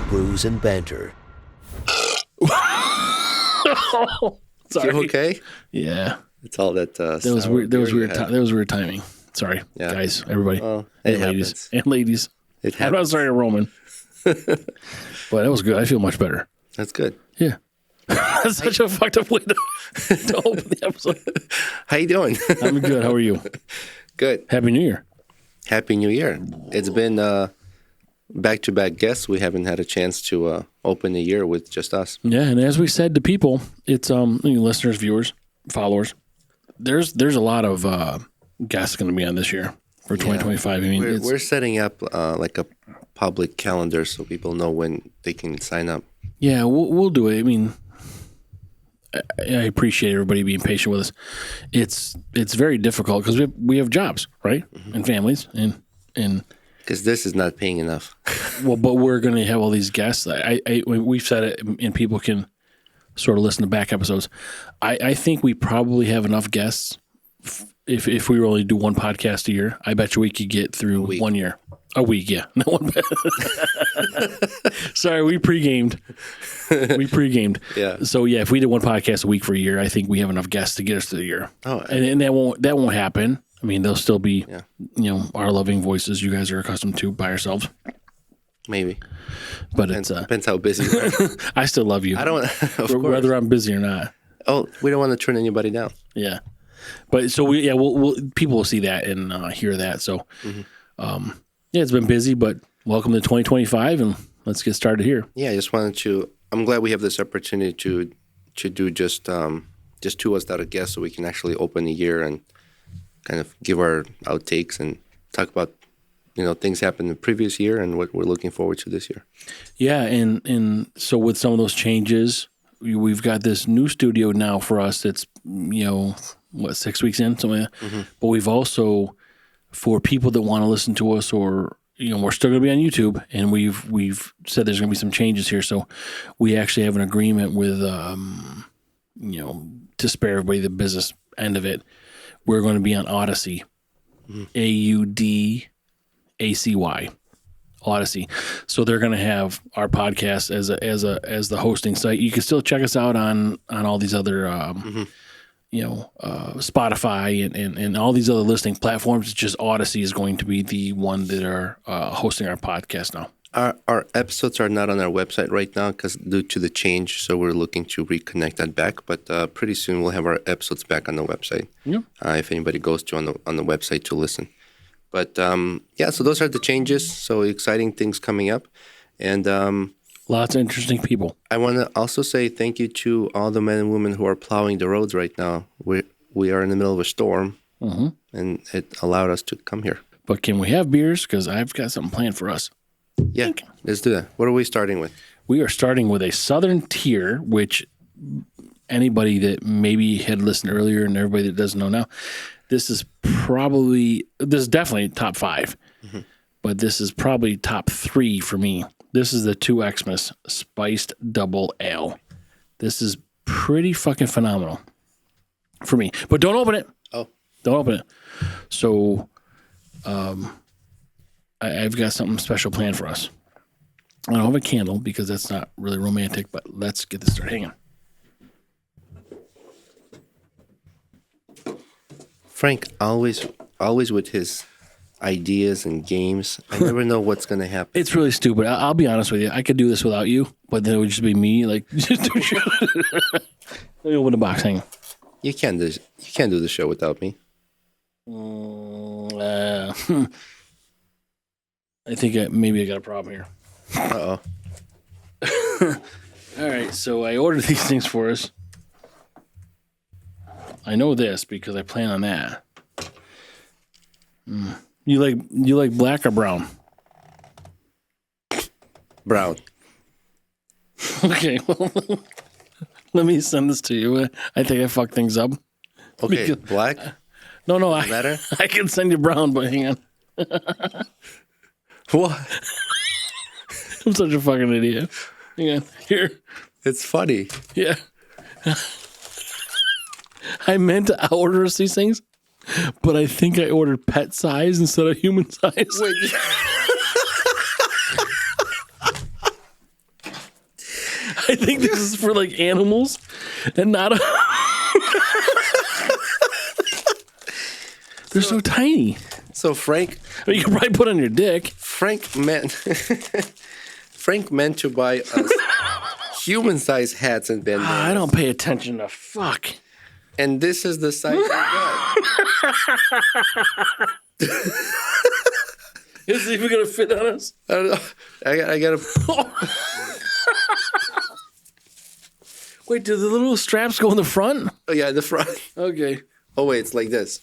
brews, and banter. Sorry. You okay? Yeah. It's all that. That was weird. That was weird. That was weird timing. Sorry, guys, everybody, and ladies, and ladies. I'm not sorry to Roman, but that was good. I feel much better. That's good. Yeah. That's such a fucked up way to open the episode. How you doing? I'm good. How are you? Good. Happy New Year. Happy New Year. It's been back-to-back guests. We haven't had a chance to open the year with just us. Yeah, and as we said to people, it's listeners, viewers, followers. There's a lot of guests going to be on this year for 2025. I mean, we're setting up like a public calendar so people know when they can sign up. Yeah, we'll do it. I mean, I appreciate everybody being patient with us. It's very difficult because we have jobs, right, and families, and because this is not paying enough. Well, but we're going to have all these guests. We've said it, and people can sort of listen to back episodes. I think we probably have enough guests. If we only do one podcast a year, I bet you we could get through 1 year. A week, yeah. No one. Sorry, we pre-gamed. Yeah. So yeah, if we did one podcast a week for a year, I think we have enough guests to get us to the year. Oh, and that won't happen. I mean, they'll still be, our loving voices you guys are accustomed to by yourselves. Maybe. But depends how busy you are. I still love you. I don't. Whether I'm busy or not. Oh, we don't want to turn anybody down. Yeah. But so we'll people will see that and hear that. So, it's been busy, but welcome to 2025, and let's get started here. Yeah, I just wanted to. I'm glad we have this opportunity to do just two of us without a guest, so we can actually open the year and kind of give our outtakes and talk about things happened in the previous year and what we're looking forward to this year. Yeah, and so with some of those changes, we've got this new studio now for us. That's 6 weeks in, something like that. But we've also, for people that want to listen to us, or we're still going to be on YouTube, and we've said there's going to be some changes here. So we actually have an agreement with to spare everybody the business end of it. We're going to be on Odyssey, AUDACY, Odyssey. So they're going to have our podcast as the hosting site. You can still check us out on all these other Spotify and all these other listening platforms. It's just Odyssey is going to be the one that are hosting our podcast now. Our episodes are not on our website right now because due to the change, so we're looking to reconnect that back. But pretty soon we'll have our episodes back on the website. Yeah. If anybody goes to on the website to listen. But so those are the changes. So exciting things coming up, and lots of interesting people. I want to also say thank you to all the men and women who are plowing the roads right now. We are in the middle of a storm, and it allowed us to come here. But can we have beers? Because I've got something planned for us. Yeah, let's do that. What are we starting with? We are starting with a Southern Tier, which anybody that maybe had listened earlier and everybody that doesn't know now, this is definitely top 5, but this is probably top 3 for me. This is the 2 Xmas Spiced Double Ale. This is pretty fucking phenomenal for me. But don't open it. Oh. Don't open it. So I've got something special planned for us. I don't have a candle because that's not really romantic, but let's get this started. Hang on. Frank, always with his ideas and games. I never know what's going to happen. It's really stupid. I'll be honest with you. I could do this without you, but then it would just be me. Like, just do shit. Let me open the box. Hang on. You can't do the show without me. I think maybe I got a problem here. Uh-oh. All right, so I ordered these things for us. I know this because I plan on that. You like black or brown? Brown. Okay, well, let me send this to you. I think I fucked things up. Okay, black? No, Matter? I can send you brown, but hang on. What? I'm such a fucking idiot. Hang on. Here. It's funny. Yeah. I meant to order us these things, but I think I ordered pet size instead of human size. Wait. think this is for like animals and not a. They're so tiny. So Frank, You can probably put on your dick. Frank meant to buy us human-sized hats and bandanas. I don't pay attention to fuck. And this is the size we got. Is it even gonna fit on us? I don't know. I gotta. Wait, do the little straps go in the front? Oh yeah, the front. Okay. Oh wait, it's like this.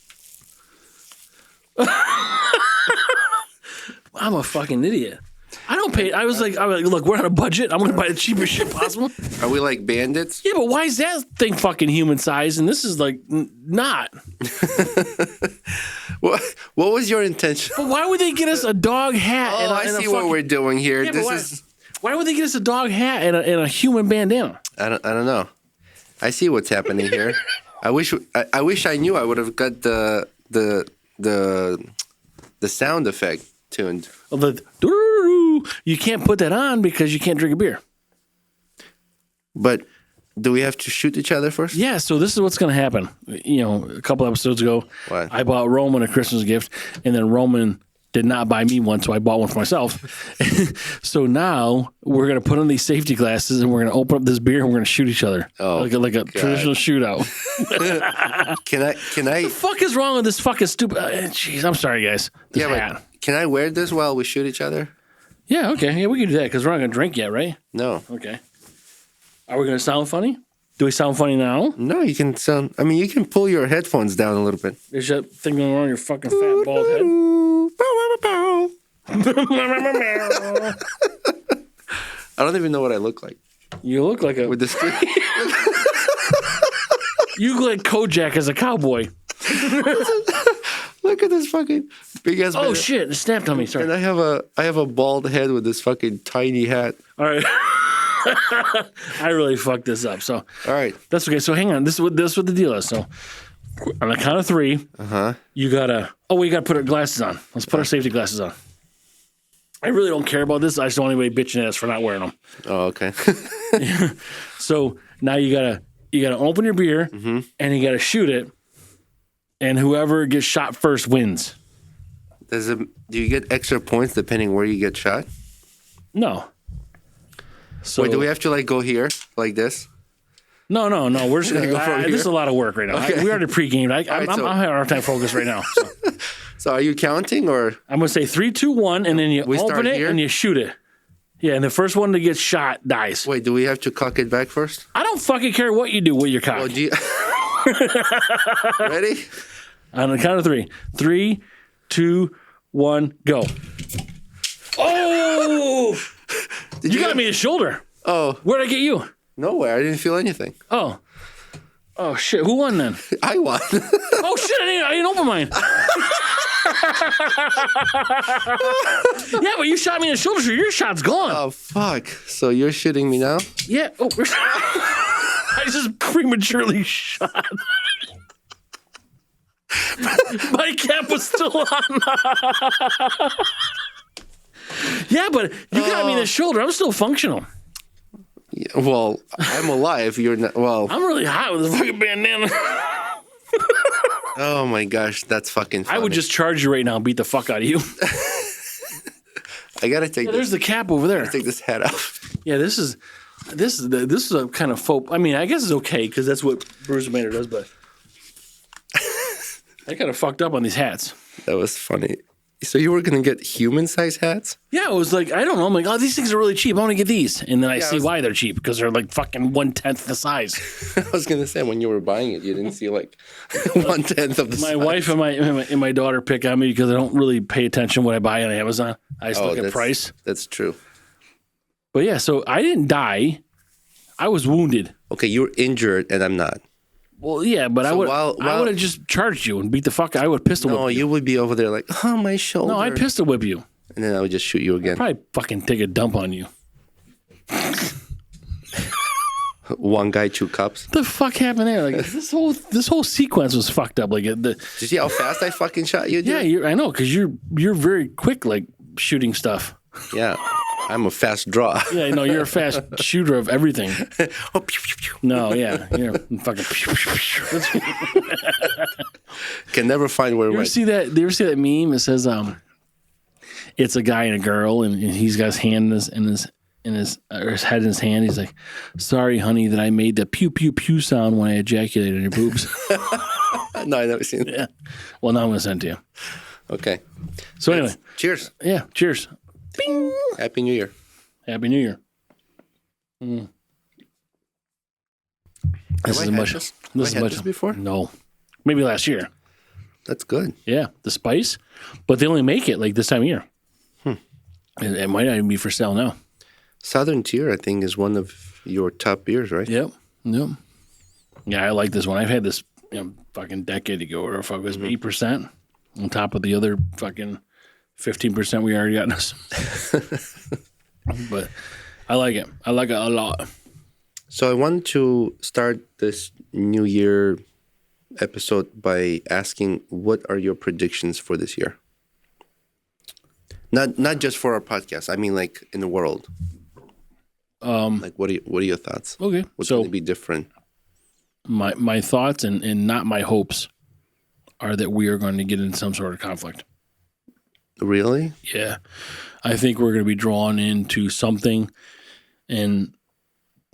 I'm a fucking idiot. I don't pay. I was like, look, we're on a budget. I'm gonna buy the cheapest shit possible. Are we like bandits? Yeah, but why is that thing fucking human size and this is like not? What was your intention? But why would they get us a dog hat? Oh, I see what we're doing here. Yeah, This why would they get us a dog hat and a human bandana? I don't know. I see what's happening here. I wish I knew. I would have got the sound effect tuned. You can't put that on because you can't drink a beer. But do we have to shoot each other first? Yeah, so this is what's going to happen. You know, a couple episodes ago, What? I bought Roman a Christmas gift, and then Roman did not buy me one, so I bought one for myself. So now we're going to put on these safety glasses, and we're going to open up this beer, and we're going to shoot each other. Oh, like a traditional shootout. Can I? What the fuck is wrong with this fucking stupid... Jeez, I'm sorry, guys. This hat. But can I wear this while we shoot each other? Yeah, okay. Yeah, we can do that, because we're not going to drink yet, right? No. Okay. Are we going to sound funny? Do we sound funny now? No, you can sound... I mean, you can pull your headphones down a little bit. Is that thing going on your fucking fat, bald head? I don't even know what I look like. You look like a... With this... You look like Kojak as a cowboy. Look at this fucking big ass... Oh, shit. It snapped on me. Sorry. And I have a bald head with this fucking tiny hat. All right. I really fucked this up. So All right. that's okay. So hang on. This is what the deal is. So on the count of three, you gotta. Oh, we gotta put our glasses on. Let's put our safety glasses on. I really don't care about this. I just don't want anybody bitching at us for not wearing them. Oh, okay. So now you gotta open your beer and you gotta shoot it, and whoever gets shot first wins. Do you get extra points depending where you get shot? No. So Wait, do we have to like go here like this? No. We're just gonna Go from this here? is a lot of work right now. Okay. We already pre-gamed. I'm so- having a hard time focus right now. So. So are you counting or? I'm gonna say 3, 2, 1, and then you We open start it here? and you shoot it. Yeah, and the first one that gets shot dies. Wait, do we have to cock it back first? I don't fucking care what you do with your cock. Oh, do you... Ready? On the count of 3. 3, 2, 1, go. Oh! You got me in the shoulder. Oh, Where'd I get you? nowhere. I didn't feel anything. Oh. Oh, shit. Who won then? I won. Oh, shit. I didn't open mine. Yeah, but you shot me in the shoulder, so your shot's gone. Oh, fuck. So you're shooting me now? Yeah. Oh, I just prematurely shot. My cap was still on. Yeah, but you got me in the shoulder. I'm still functional. Yeah, well, I'm alive. You're not. Well, I'm really hot with a fucking bandana. oh my gosh, that's fucking funny. I would just charge you right now and beat the fuck out of you. I gotta take There's the cap over there. take this hat off. Yeah, this is a kind of faux. I mean, I guess it's okay because that's what Bruce Banter does, but I kind of fucked up on these hats. That was funny. So you were gonna get human-sized hats? Yeah, it was like, I don't know. I'm like, oh, these things are really cheap. I want to get these. And then I see was- why they're cheap because they're like fucking 1/10 the size. I was gonna say when you were buying it, you didn't see like 1/10 of the My size. wife and my daughter pick on me because I don't really pay attention what I buy on Amazon. I just look at price. That's true. But yeah, so I didn't die. I was wounded. Okay, you're injured and I'm not. Well, yeah, but I So would while- have just charged you and beat the fuck out. I would pistol No, whip you. you would be over there like, oh, my shoulder. No, I'd pistol whip you. And then I would just shoot you again. Probably fucking take a dump on you. One guy, 2 cups. What the fuck happened there? Like this whole sequence was fucked up. Like Did you see how fast I fucking shot you? Dude? I know because you're very quick, like shooting stuff. Yeah. I'm a fast draw. Yeah, no, you're a fast shooter of everything. Oh, pew, pew, pew. No, yeah, you're fucking. Can never find where it You ever went. see that? Do you ever see that meme? It says, it's a guy and a girl, and he's got his hand or his head in his hand. He's like, "Sorry, honey, that I made the pew pew pew sound when I ejaculated on your boobs." No, I've never seen that. Yeah. Well, now I'm gonna send it to you. Okay. So anyway, Cheers. yeah. Cheers. Bing. Happy New Year. Happy New Year. This Have is I a had much. this? This is Have I had much this before? No, maybe last year. That's good. Yeah, the spice, but they only make it like this time of year. It might not even be for sale now. Southern Tier, I think, is one of your top beers, right? Yep. Yeah, I like this one. I've had this fucking decade ago, or fuck it was 8% on top of the other fucking 15% we already got in us. But I like it. I like it a lot. So I wanted to start this New Year episode by asking, what are your predictions for this year? Not just for our podcast. I mean, like in the world. Like, what are your thoughts? Okay, What's so going to be different? my thoughts and not my hopes are that we are going to get in some sort of conflict. Really? Yeah, I think we're going to be drawn into something, and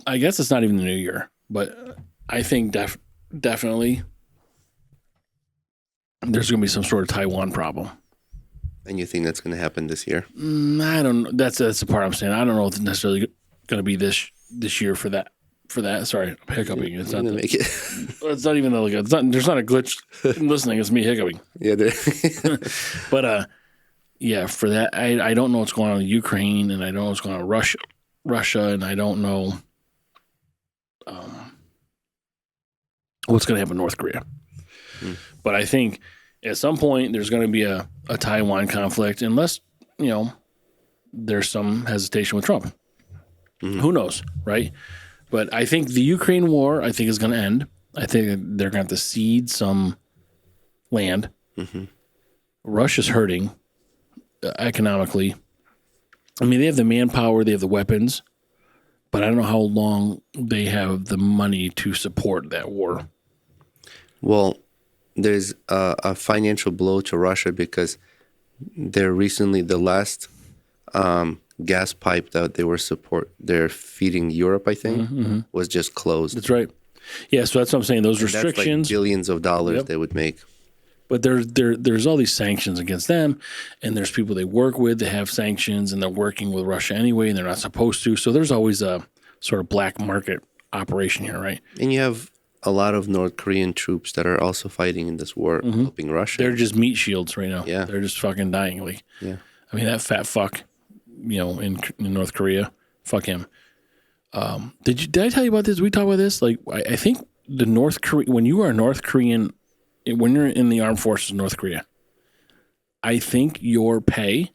I guess it's not even the new year, but I think definitely there's going to be some sort of Taiwan problem. And you think that's going to happen this year? I don't know. That's the part I'm saying. I don't know if it's necessarily going to be this year for that. Sorry, I'm hiccuping. It's not. Make it. It's not even like it's not. There's not a glitch in listening. It's me hiccuping. Yeah. But yeah, for that, I don't know what's going on in Ukraine, and I don't know what's going on in Russia, and I don't know what's going to happen in North Korea. But I think at some point there's going to be a Taiwan conflict, unless there's some hesitation with Trump. Who knows, right? But I think the Ukraine war, I think, is going to end. I think they're going to have to cede some land. Russia's hurting economically. I mean, they have the manpower, they have the weapons, but I don't know how long they have the money to support that war. Well, there's a financial blow to Russia because they're recently, the last gas pipe that they're feeding Europe, I think, was just closed. That's right. Yeah, so that's what I'm saying. Those And restrictions, that's like billions of dollars they would make. but there's all these sanctions against them, and there's people they work with that have sanctions, and they're working with Russia anyway, and they're not supposed to. So there's always a sort of black market operation here, right? And you have a lot of North Korean troops that are also fighting in this war, helping Russia. They're just meat shields right now. Yeah. They're just fucking dying. Like, Yeah. I mean, that fat fuck, in North Korea, fuck him. Did I tell you about this? We talked about this. Like, I think the North Korea, when you are a North Korean, when you're in the armed forces of North Korea, I think your pay,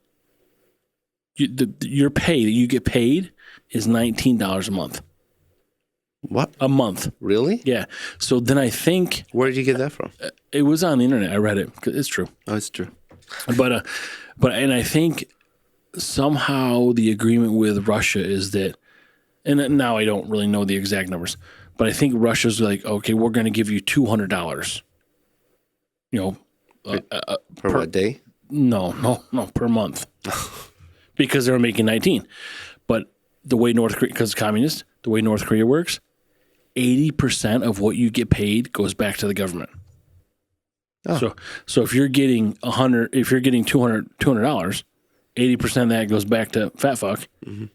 your pay that you get paid is $19 a month. What? A month. Really? Yeah. So then I think Where did you get that from? it was on the internet. I read it. It's true. Oh, it's true. But I think somehow the agreement with Russia is that, and now I don't really know the exact numbers, but I think Russia's like, okay, we're going to give you $200. Per what day? No, per month, because they're making 19. But the way North Korea, because it's communist, the way North Korea works, 80% of what you get paid goes back to the government. Oh. So if you're getting $200, 80% of that goes back to fat fuck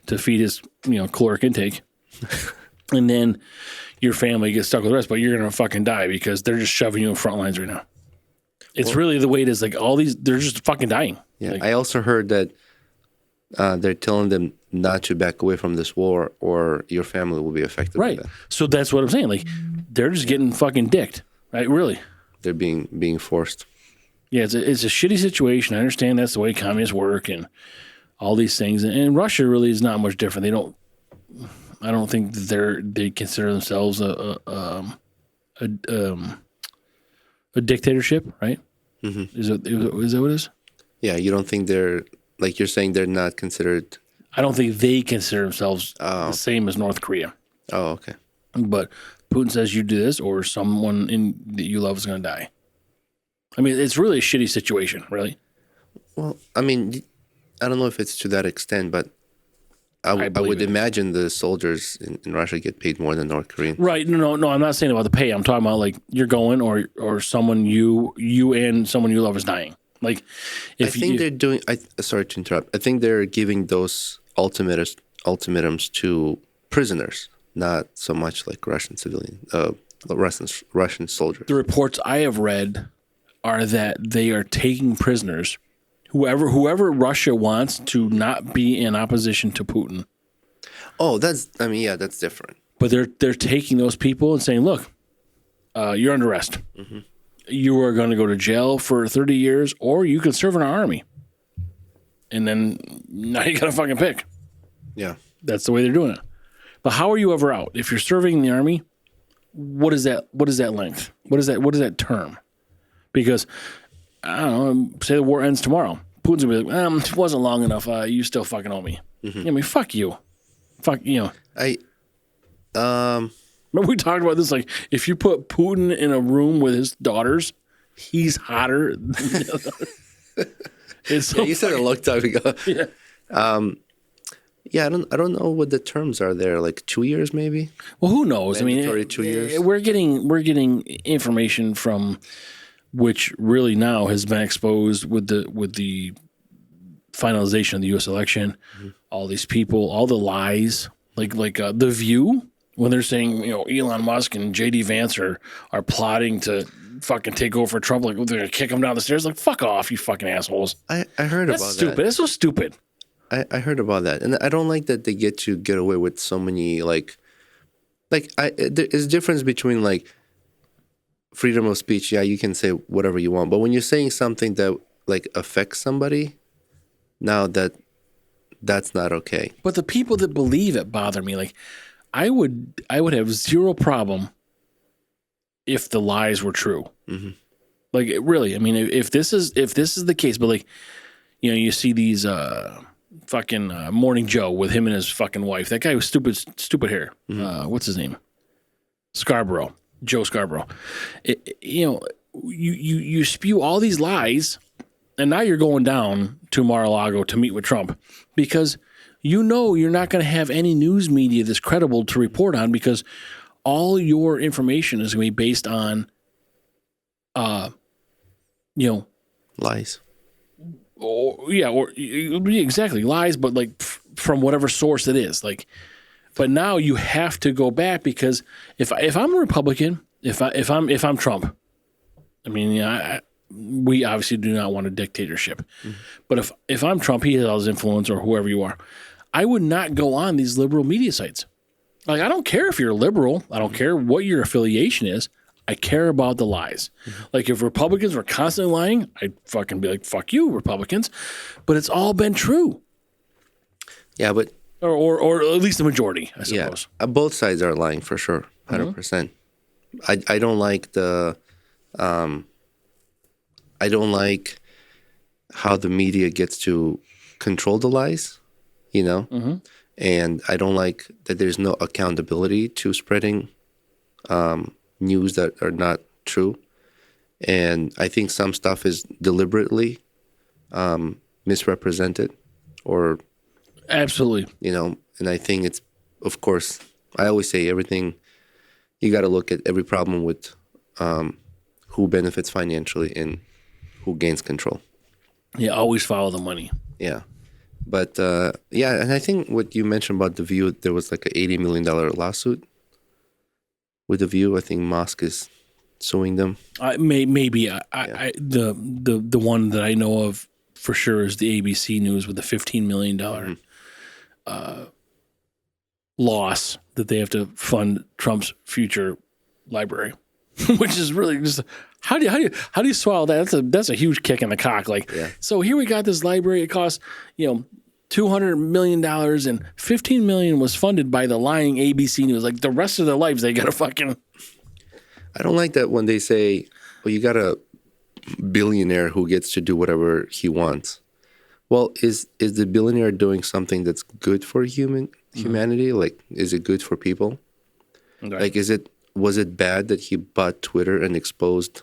to feed his caloric intake, and then your family gets stuck with the rest. But you're gonna fucking die because they're just shoving you in front lines right now. It's really the way it is. Like all these, they're just fucking dying. Yeah, Like, I also heard that they're telling them not to back away from this war, or your family will be affected. right. By that. So that's what I'm saying. Like they're just getting fucking dicked. Right? Really. They're being forced. Yeah, it's a shitty situation. I understand that's the way communists work and all these things. And Russia really is not much different. I don't think that they consider themselves a dictatorship, right? Is that what it is? Yeah, you don't think they're, like you're saying, they're not considered I don't think they consider themselves the same as North Korea. Oh, okay. But Putin says you do this, or someone that you love is going to die. I mean, it's really a shitty situation, really. Well, I mean, I don't know if it's to that extent, but I would imagine the soldiers in Russia get paid more than North Koreans. Right. No, I'm not saying about the pay. I'm talking about like you're going or someone you and someone you love is dying. Like, they're doing. Sorry to interrupt. I think they're giving those ultimatums to prisoners, not so much like Russian Russian soldiers. The reports I have read are that they are taking prisoners, whoever Russia wants to not be in opposition to Putin. Oh, that's different. But they're taking those people and saying, look, you're under arrest. Mm-hmm. You are going to go to jail for 30 years, or you can serve in our army. And then now you got to fucking pick. Yeah. That's the way they're doing it. But how are you ever out? If you're serving in the army, what is that length? What is that term? Because, I don't know, say the war ends tomorrow. Putin's going to be like, it wasn't long enough. You still fucking owe me. Mm-hmm. I mean, fuck you. Fuck, Remember we talked about this, like, if you put Putin in a room with his daughters, he's hotter than the other. It's so you said it a long time ago. Yeah. I don't know what the terms are there. Like 2 years, maybe. Well, who knows? Mandatory 2 years. We're getting information from which really now has been exposed with the finalization of the U.S. election. Mm-hmm. All these people, all the lies, like The View. When they're saying, Elon Musk and J.D. Vance are plotting to fucking take over for Trump, like they're going to kick him down the stairs, like, fuck off, you fucking assholes. I heard about that. That's stupid. That's so stupid. I heard about that. And I don't like that they get away with so many, there is a difference between, like, freedom of speech. Yeah, you can say whatever you want. But when you're saying something that, like, affects somebody, now that's not okay. But the people that believe it bother me. Like, I would have zero problem if the lies were true. Mm-hmm. Like, really, I mean, if this is the case, but like, you see these fucking Morning Joe with him and his fucking wife. That guy with stupid hair. Mm-hmm. What's his name? Joe Scarborough. You spew all these lies, and now you're going down to Mar-a-Lago to meet with Trump because you're not going to have any news media that's credible to report on because all your information is going to be based on, lies. Or exactly lies, but like from whatever source it is. Like, but now you have to go back because if I'm a Republican, if I'm Trump, I mean, we obviously do not want a dictatorship. Mm-hmm. But if I'm Trump, he has all his influence or whoever you are, I would not go on these liberal media sites. Like, I don't care if you're liberal. I don't care what your affiliation is. I care about the lies. Mm-hmm. Like, if Republicans were constantly lying, I'd fucking be like, fuck you, Republicans. But it's all been true. Yeah, but... Or at least the majority, I suppose. Yeah, both sides are lying for sure, 100%. Mm-hmm. I don't like the... I don't like how the media gets to control the lies. Mm-hmm. And I don't like that there's no accountability to spreading news that are not true. And I think some stuff is deliberately misrepresented or... Absolutely. And I think it's, of course, I always say everything, you got to look at every problem with who benefits financially and who gains control. Yeah, always follow the money. Yeah. But, and I think what you mentioned about The View, there was like an $80 million lawsuit with The View. I think Musk is suing them. Maybe. The one that I know of for sure is the ABC News with the $15 million loss that they have to fund Trump's future library, which is really just... How do you swallow that? That's a huge kick in the cock. Like, So here we got this library. It costs, $200 million and $15 million was funded by the lying ABC News. Like, the rest of their lives, they got to fucking... I don't like that when they say, well, you got a billionaire who gets to do whatever he wants. Well, is the billionaire doing something that's good for humanity? Like, is it good for people? Okay. Like, was it bad that he bought Twitter and exposed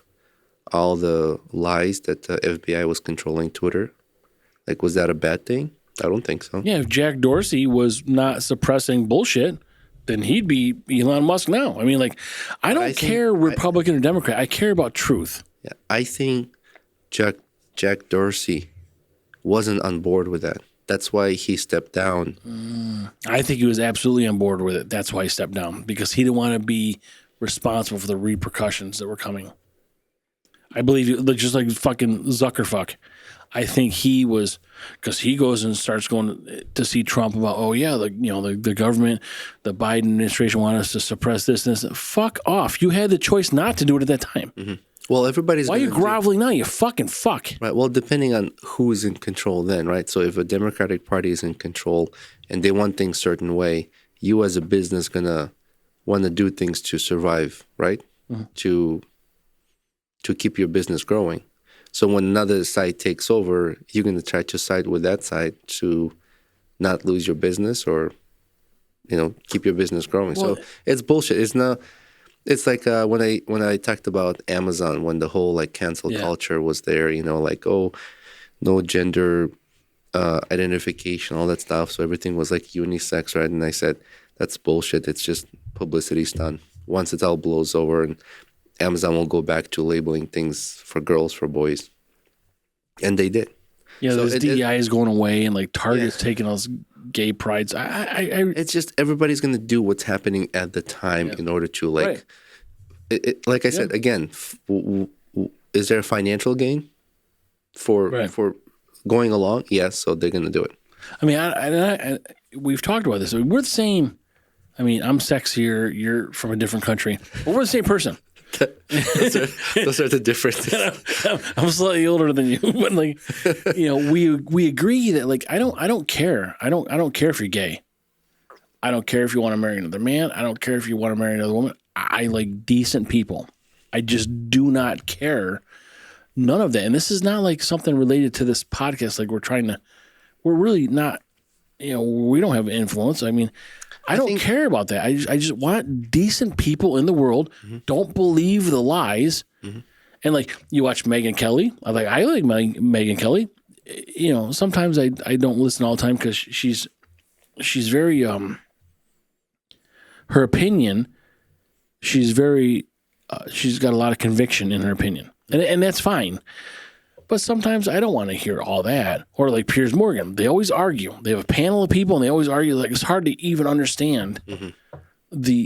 all the lies that the FBI was controlling Twitter? Like, was that a bad thing? I don't think so. Yeah, if Jack Dorsey was not suppressing bullshit, then he'd be Elon Musk now. I mean, like, I don't care Republican or Democrat. I care about truth. Yeah, I think Jack Dorsey wasn't on board with that. That's why he stepped down. I think he was absolutely on board with it. That's why he stepped down, because he didn't want to be responsible for the repercussions that were coming. I believe, just like fucking Zuckerfuck, I think he was, because he goes and starts going to see Trump about, oh yeah, the government, the Biden administration wanted us to suppress this and this. Fuck off! You had the choice not to do it at that time. Mm-hmm. Well, everybody's. Why are you groveling now? You fucking fuck. Right. Well, depending on who's in control, then, right? So if a Democratic Party is in control and they want things a certain way, you as a business gonna want to do things to survive, right? Mm-hmm. To keep your business growing. So when another side takes over, you're going to try to side with that side to not lose your business or, keep your business growing. Well, so it's bullshit. It's not. It's like when I talked about Amazon, when the whole like cancel culture was there, like, oh, no gender identification, all that stuff. So everything was like unisex, right? And I said, that's bullshit. It's just publicity stunt. Once it all blows over and Amazon will go back to labeling things for girls, for boys. And they did. Yeah, so those DEI is going away and like Target's taking those gay prides. It's just everybody's going to do what's happening at the time in order to like, like I said, again, is there a financial gain for going along? Yes, so they're going to do it. I mean, we've talked about this. We're the same. I mean, I'm sexier. You're from a different country. But we're the same person. those are the differences. I'm slightly older than you, but like, we agree that like I don't care. I don't care if you're gay. I don't care if you want to marry another man. I don't care if you want to marry another woman. I like decent people. I just do not care. None of that. And this is not like something related to this podcast. Like we're really not. We don't have influence. I mean. I don't care about that. I just want decent people in the world. Mm-hmm. Don't believe the lies. Mm-hmm. And like you watch Megyn Kelly. I like Megyn Kelly. Sometimes I don't listen all the time because she's very her opinion. She's very she's got a lot of conviction in her opinion, and that's fine. But sometimes I don't want to hear all that. Or like Piers Morgan, they always argue. They have a panel of people and they always argue. Like it's hard to even understand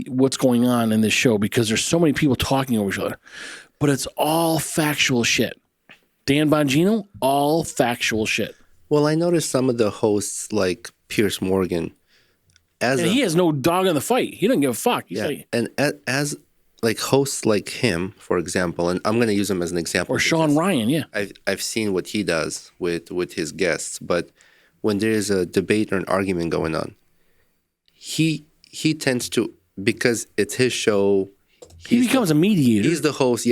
what's going on in this show because there's so many people talking over each other. But it's all factual shit. Dan Bongino, all factual shit. Well, I noticed some of the hosts like Piers Morgan. He has no dog in the fight. He doesn't give a fuck. And as like hosts like him, for example, and I'm going to use him as an example. Or Sean Ryan, I've seen what he does with his guests, but when there is a debate or an argument going on, he tends to, because it's his show. He becomes a mediator. He's the host,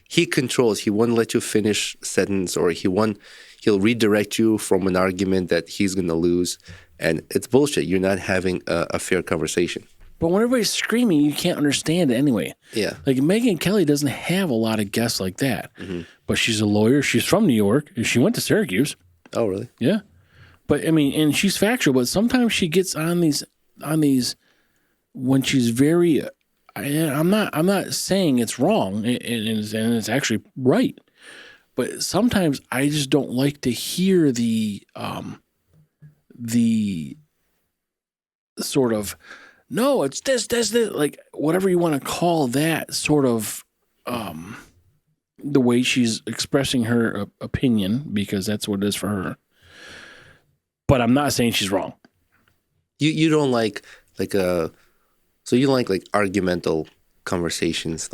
He controls. He won't let you finish sentence, or he'll redirect you from an argument that he's going to lose, and it's bullshit. You're not having a fair conversation. But when everybody's screaming, you can't understand it anyway. Yeah. Like Megyn Kelly doesn't have a lot of guests like that. Mm-hmm. But she's a lawyer. She's from New York. She went to Syracuse. Oh, really? Yeah. But I mean, and she's factual, but sometimes she gets on these when she's very I'm not saying it's wrong and it's actually right. But sometimes I just don't like to hear the sort of no, it's this, like whatever you want to call that sort of the way she's expressing her opinion, because that's what it is for her. But I'm not saying she's wrong. You don't like so you like argumental conversations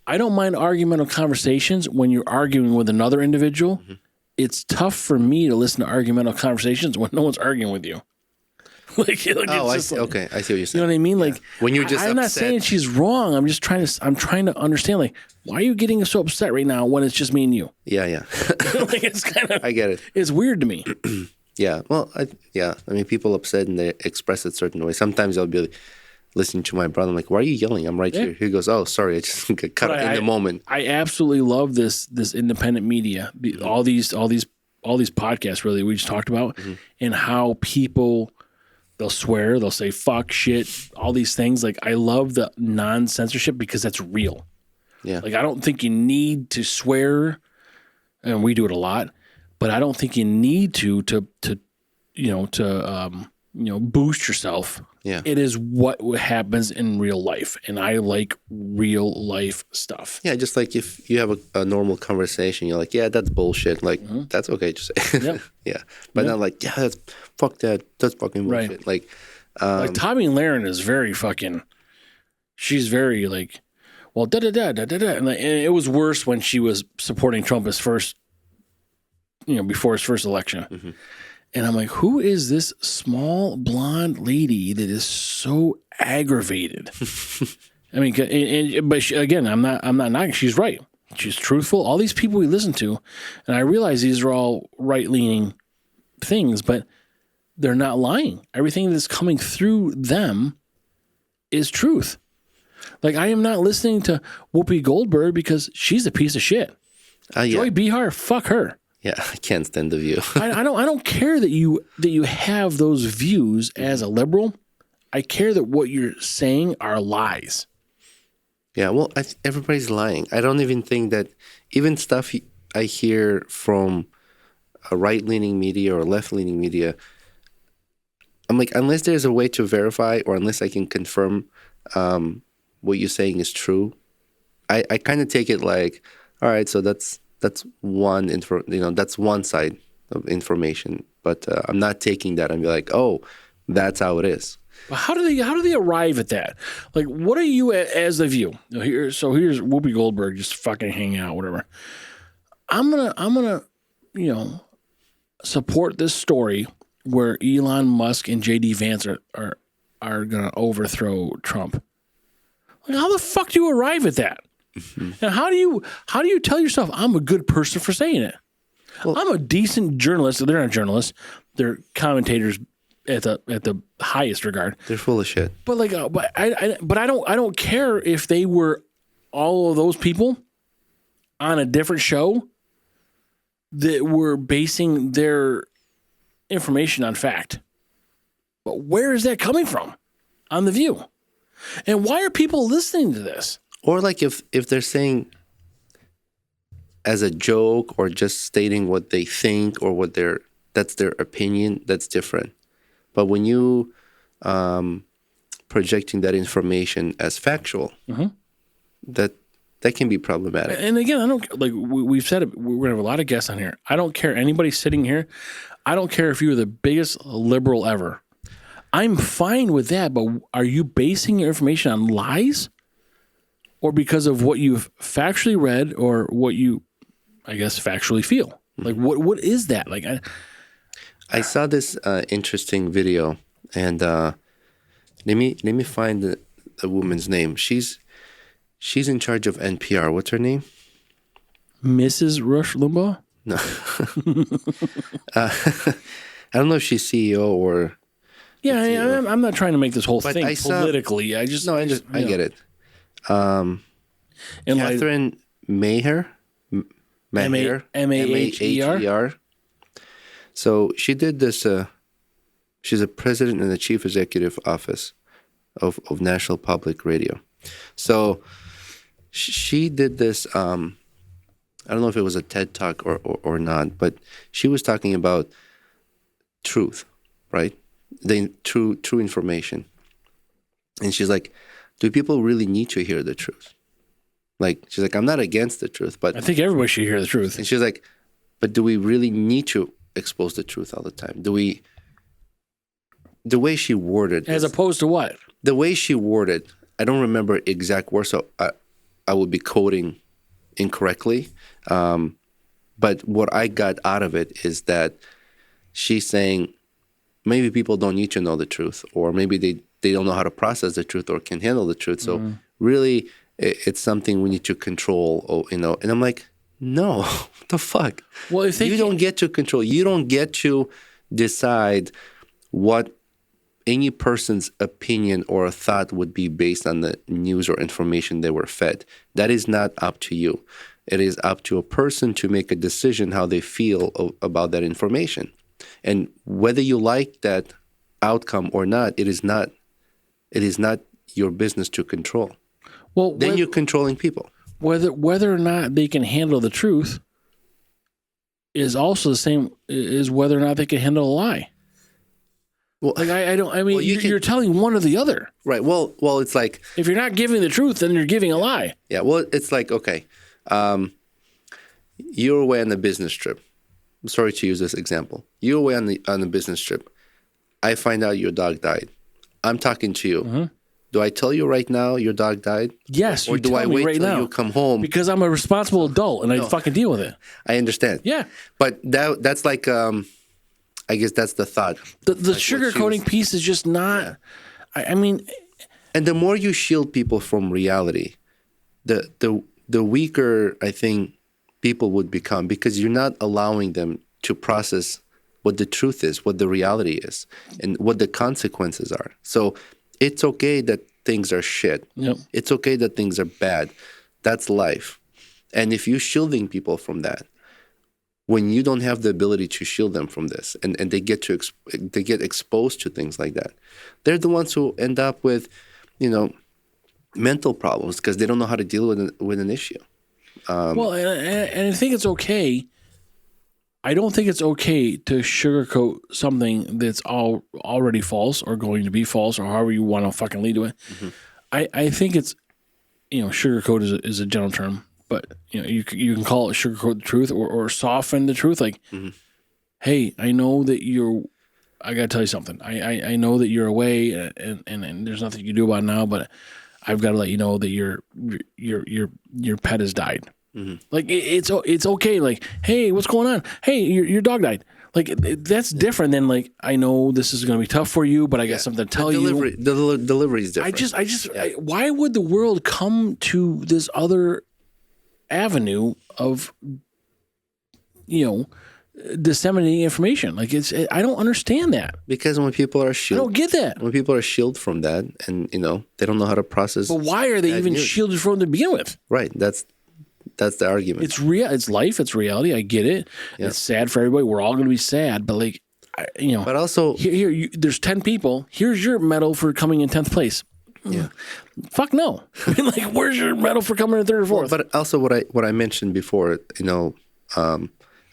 I don't mind argumental conversations when you're arguing with another individual. Mm-hmm. It's tough for me to listen to argumental conversations when no one's arguing with you. Like Oh, it's I just see. like, Okay, I see what you're you saying. know what I mean? Like When you're just I'm not upset. saying she's wrong. I'm trying to understand. Like, why are you getting so upset right now when it's just me and you? Yeah, yeah. Like it's kind of. I get it. It's weird to me. Yeah. Well, I mean, people upset and they express it certain way. Sometimes I'll be listening to my brother. I'm like, "Why are you yelling? I'm right here." He goes, "Oh, sorry, I just got cut But in the moment." I absolutely love this independent media. All these podcasts really we just talked about, and how people they'll swear, they'll say fuck, shit, all these things. Like I love the non-censorship because that's real. Yeah. Like I don't think you need to swear, and we do it a lot, but I don't think you need to boost yourself. Yeah. It is what happens in real life, and I like real life stuff. Yeah, just like if you have a normal conversation, you're like, "Yeah, that's bullshit." Like that's okay to say. Yep. Yeah, but not like, "Yeah, that's fucking bullshit." Right. Like, Tommy Lahren is very fucking. She's very like, well, da da da da da da, and it was worse when she was supporting Trump before his first election. And I'm like, who is this small blonde lady that is so aggravated? I mean, but again, I'm not knocking. She's right. She's truthful. All these people we listen to, and I realize these are all right-leaning things, but they're not lying. Everything that's coming through them is truth. Like I am not listening to Whoopi Goldberg because she's a piece of shit. yeah, Joy Behar, fuck her. yeah, I can't stand the view. I don't care that you have those views as a liberal. I care that what you're saying are lies. Yeah, well, everybody's lying. I don't even think that even stuff I hear from a right-leaning media or left-leaning media, I'm like, unless there's a way to verify or unless I can confirm what you're saying is true, I kind of take it like, all right, so that's one that's one side of information, but I'm not taking that and be like, oh, that's how it is. But how do they arrive at that? Like, what are you as the view? Here's Whoopi Goldberg just fucking hanging out, whatever. I'm gonna support this story where Elon Musk and JD Vance are gonna overthrow Trump. Like, how the fuck do you arrive at that? And how do you tell yourself I'm a good person for saying it? Well, I'm a decent journalist. They're not journalists; they're commentators at the highest regard. They're full of shit. But I don't care if they were all of those people on a different show that were basing their information on fact. But where is that coming from on The View? And why are people listening to this? Or like if they're saying as a joke or just stating what they think or that's their opinion, that's different. But when you projecting that information as factual, that can be problematic. And again, I don't like we've said it. We're gonna have a lot of guests on here. I don't care anybody sitting here. I don't care if you're the biggest liberal ever. I'm fine with that. But are you basing your information on lies? Or because of what you've factually read, or what you, I guess, factually feel. Like, what is that? Like, I saw this interesting video, and let me find the woman's name. She's in charge of NPR. What's her name? Mrs. Rush Limbaugh? No, I don't know if she's CEO or. Yeah, I'm not trying to make this whole But thing politically. I get it. Katherine Maher, Maher. So she did this. She's a president and the chief executive office of National Public Radio. So she did this. I don't know if it was a TED Talk or not, but she was talking about truth, right? The true information, and she's like, do people really need to hear the truth? Like, she's like, I'm not against the truth, but I think everybody should hear the truth. And she's like, but do we really need to expose the truth all the time? The way she worded As opposed to what? The way she worded, I don't remember exact words, so I would be quoting incorrectly. But what I got out of it is that she's saying maybe people don't need to know the truth, or maybe they don't know how to process the truth or can handle the truth. So really, it's something we need to control, And I'm like, no, what the fuck? Well, if you don't get to control, you don't get to decide what any person's opinion or a thought would be based on the news or information they were fed. That is not up to you. It is up to a person to make a decision how they feel about that information. And whether you like that outcome or not, it is not your business to control. Well, then you're controlling people. Whether or not they can handle the truth is also the same as whether or not they can handle a lie. Well, like I don't. I mean, well, you're telling one or the other, right? Well, it's like if you're not giving the truth, then you're giving a lie. Yeah. Well, it's like okay, you're away on a business trip. I'm sorry to use this example. You're away on a business trip. I find out your dog died. I'm talking to you. Mm-hmm. Do I tell you right now your dog died? Yes. Or do I wait till you come home? Because I'm a responsible adult and I fucking deal with it. I understand. Yeah. But that's like, I guess that's the thought. The like sugarcoating piece is just not, yeah. I mean. And the more you shield people from reality, the weaker I think people would become, because you're not allowing them to process what the truth is, what the reality is, and what the consequences are. So it's okay that things are shit. Yep. It's okay that things are bad. That's life. And if you're shielding people from that, when you don't have the ability to shield them from this, and they get exposed to things like that, they're the ones who end up with, mental problems because they don't know how to deal with an issue. Well, and I think it's okay. I don't think it's okay to sugarcoat something that's already false or going to be false or however you want to fucking lead to it. Mm-hmm. I think it's, sugarcoat is a general term, but you can call it sugarcoat the truth or soften the truth. Like, mm-hmm. Hey, I know that I got to tell you something. I know that you're away and there's nothing you can do about it now, but I've got to let you know that your pet has died. Mm-hmm. Like it's okay. Like, hey, what's going on? Hey, your dog died. Like that's different than like, I know this is going to be tough for you, but I got something to tell you. The delivery is different. Why would the world come to this other avenue of, disseminating information? Like I don't understand that. Because when people are shielded, I don't get that. When people are shielded from that, and they don't know how to process. But why are they even shielded from it to begin with? Right. That's the argument. It's real. It's life. It's reality. I get it. Yeah. It's sad for everybody. We're all going to be sad. But like, But also, here there's 10 people. Here's your medal for coming in 10th place. Yeah. Fuck no. I mean, like, where's your medal for coming in 3rd or 4th? Well, but also what I mentioned before,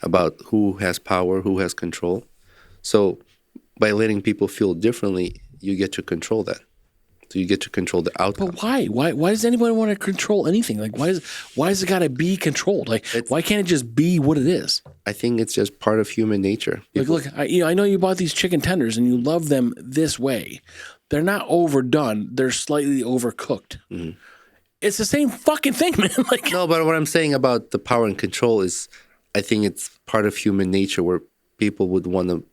about who has power, who has control. So by letting people feel differently, you get to control that. So you get to control the outcome. But why? Why does anybody want to control anything? Like, why is it got to be controlled? Like, why can't it just be what it is? I think it's just part of human nature. Like, look, I know you bought these chicken tenders and you love them this way. They're not overdone. They're slightly overcooked. Mm-hmm. It's the same fucking thing, man. Like, no, but what I'm saying about the power and control is, I think it's part of human nature where people would want to.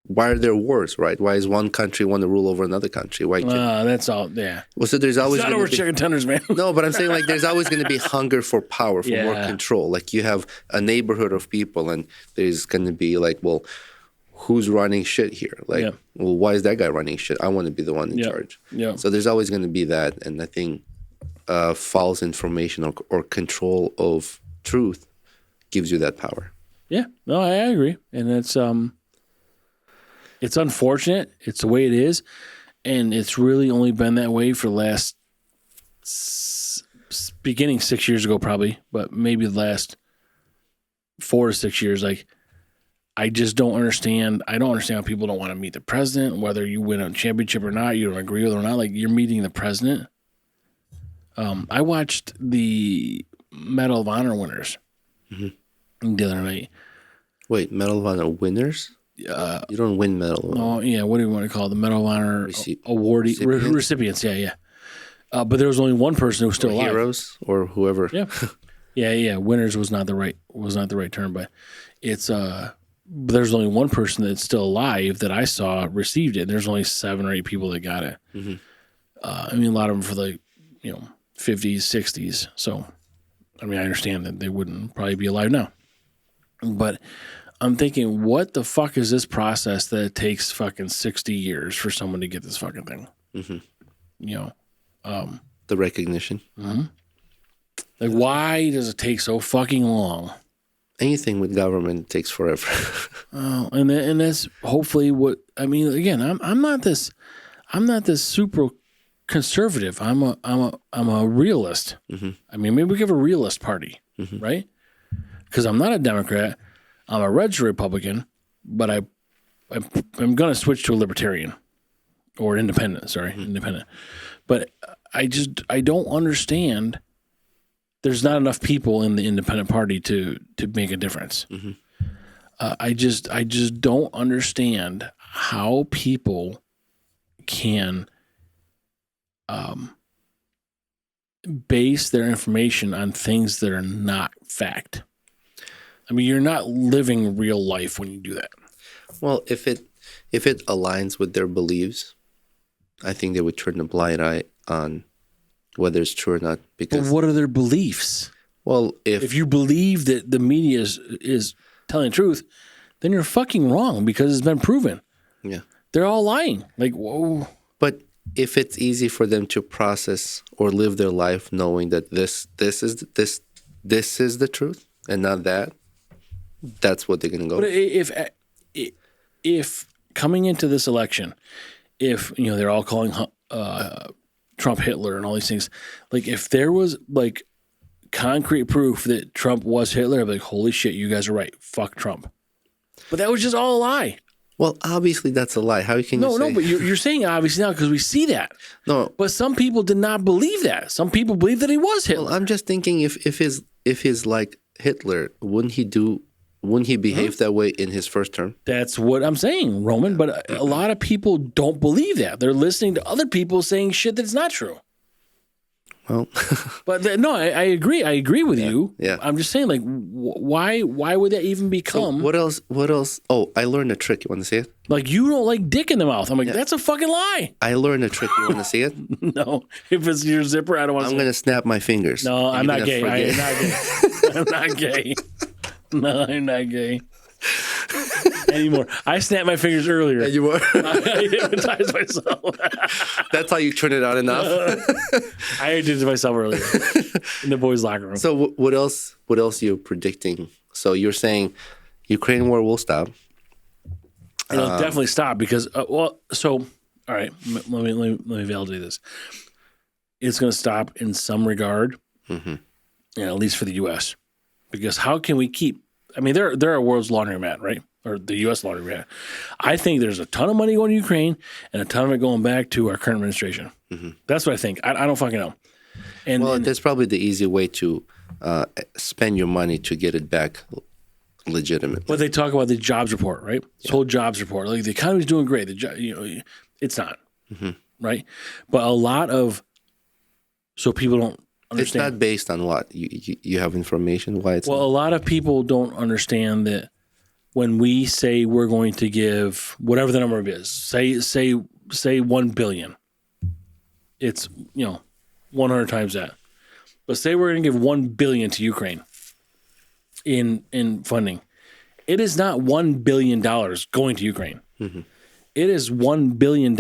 Why are there wars, right? Why is one country want to rule over another country? Why? That's all. Yeah. Well, so there's always not over chicken tenders, man. No, but I'm saying like there's always going to be hunger for power, for more control. Like you have a neighborhood of people, and there's going to be like, well, who's running shit here? Like, well, why is that guy running shit? I want to be the one in charge. Yeah. So there's always going to be that, and I think false information or control of truth gives you that power. Yeah. No, I agree, and it's unfortunate. It's the way it is. And it's really only been that way for the last, beginning 6 years ago probably, but maybe the last 4 to 6 years. Like, I just don't understand. I don't understand how people don't want to meet the president, whether you win a championship or not, you don't agree with it or not. Like, you're meeting the president. I watched the Medal of Honor winners the other night. Wait, Medal of Honor winners? You don't win medal. Oh, yeah. What do you want to call it? The Medal of Honor awardee recipients. Yeah. But there was only one person who was still alive. Heroes or whoever. Yeah. Winners was not the right term, but it's there's only one person that's still alive that I saw received it. And there's only 7 or 8 people that got it. Mm-hmm. I mean, a lot of them for the 50s, 60s. So, I mean, I understand that they wouldn't probably be alive now. But I'm thinking, what the fuck is this process that it takes fucking 60 years for someone to get this fucking thing? Mm-hmm. The recognition. Mm-hmm. Like, why does it take so fucking long? Anything with government takes forever. And that's hopefully what I mean. Again, I'm not this super conservative. I'm a realist. Mm-hmm. I mean, maybe we have a realist party, mm-hmm. right? Because I'm not a Democrat. I'm a registered Republican, but I'm going to switch to a libertarian or independent. Sorry, mm-hmm. independent. But I don't understand. There's not enough people in the independent party to make a difference. Mm-hmm. I just don't understand how people can base their information on things that are not fact. I mean, you're not living real life when you do that. Well, if it aligns with their beliefs, I think they would turn a blind eye on whether it's true or not. Because but what are their beliefs? Well, if you believe that the media is telling the truth, then you're fucking wrong because it's been proven. Yeah, they're all lying. Like, whoa. But if it's easy for them to process or live their life knowing that this is the truth and not that, that's what they're going to go. But if coming into this election, if they're all calling Trump Hitler and all these things, like if there was like concrete proof that Trump was Hitler, I'd be like, holy shit, you guys are right. Fuck Trump. But that was just all a lie. Well, obviously that's a lie. How can you say? No, but you're saying obviously now because we see that. No. But some people did not believe that. Some people believe that he was Hitler. Well, I'm just thinking if he's like Hitler, wouldn't he behave that way in his first term? That's what I'm saying, Roman. But a lot of people don't believe that. They're listening to other people saying shit that's not true. Well, but no, I agree. I agree with you. Yeah. I'm just saying, like, why would that even become? So what else? Oh, I learned a trick. You want to see it? Like, you don't like dick in the mouth. I'm like, that's a fucking lie. I learned a trick. You want to see it? No. If it's your zipper, I don't want to see it. I'm going to snap my fingers. No, I'm not gay. I'm not gay. I'm not gay. No, I'm not gay. Anymore. I snapped my fingers earlier. Yeah, you were. I hypnotized myself. That's how you turn it on enough. I hypnotized myself earlier in the boys' locker room. So what else? What else are you predicting? So you're saying Ukraine war will stop. It'll definitely stop because all right. Let me validate this. It's going to stop in some regard, mm-hmm. At least for the U.S. Because how can we keep? I mean, they're a world's laundromat, right? Or the U.S. laundromat. I think there's a ton of money going to Ukraine and a ton of it going back to our current administration. Mm-hmm. That's what I think. I don't fucking know. And that's probably the easy way to spend your money to get it back legitimately. But they talk about the jobs report, right? This whole jobs report. Like the economy's doing great. It's not, mm-hmm. right? But a lot of so people don't understand. It's not based on what you have information. Why it's a lot of people don't understand that when we say we're going to give whatever the number is, say 1 billion, it's 100 times that. But say we're going to give 1 billion to Ukraine in funding. It is not $1 billion going to Ukraine. Mm-hmm. It is $1 billion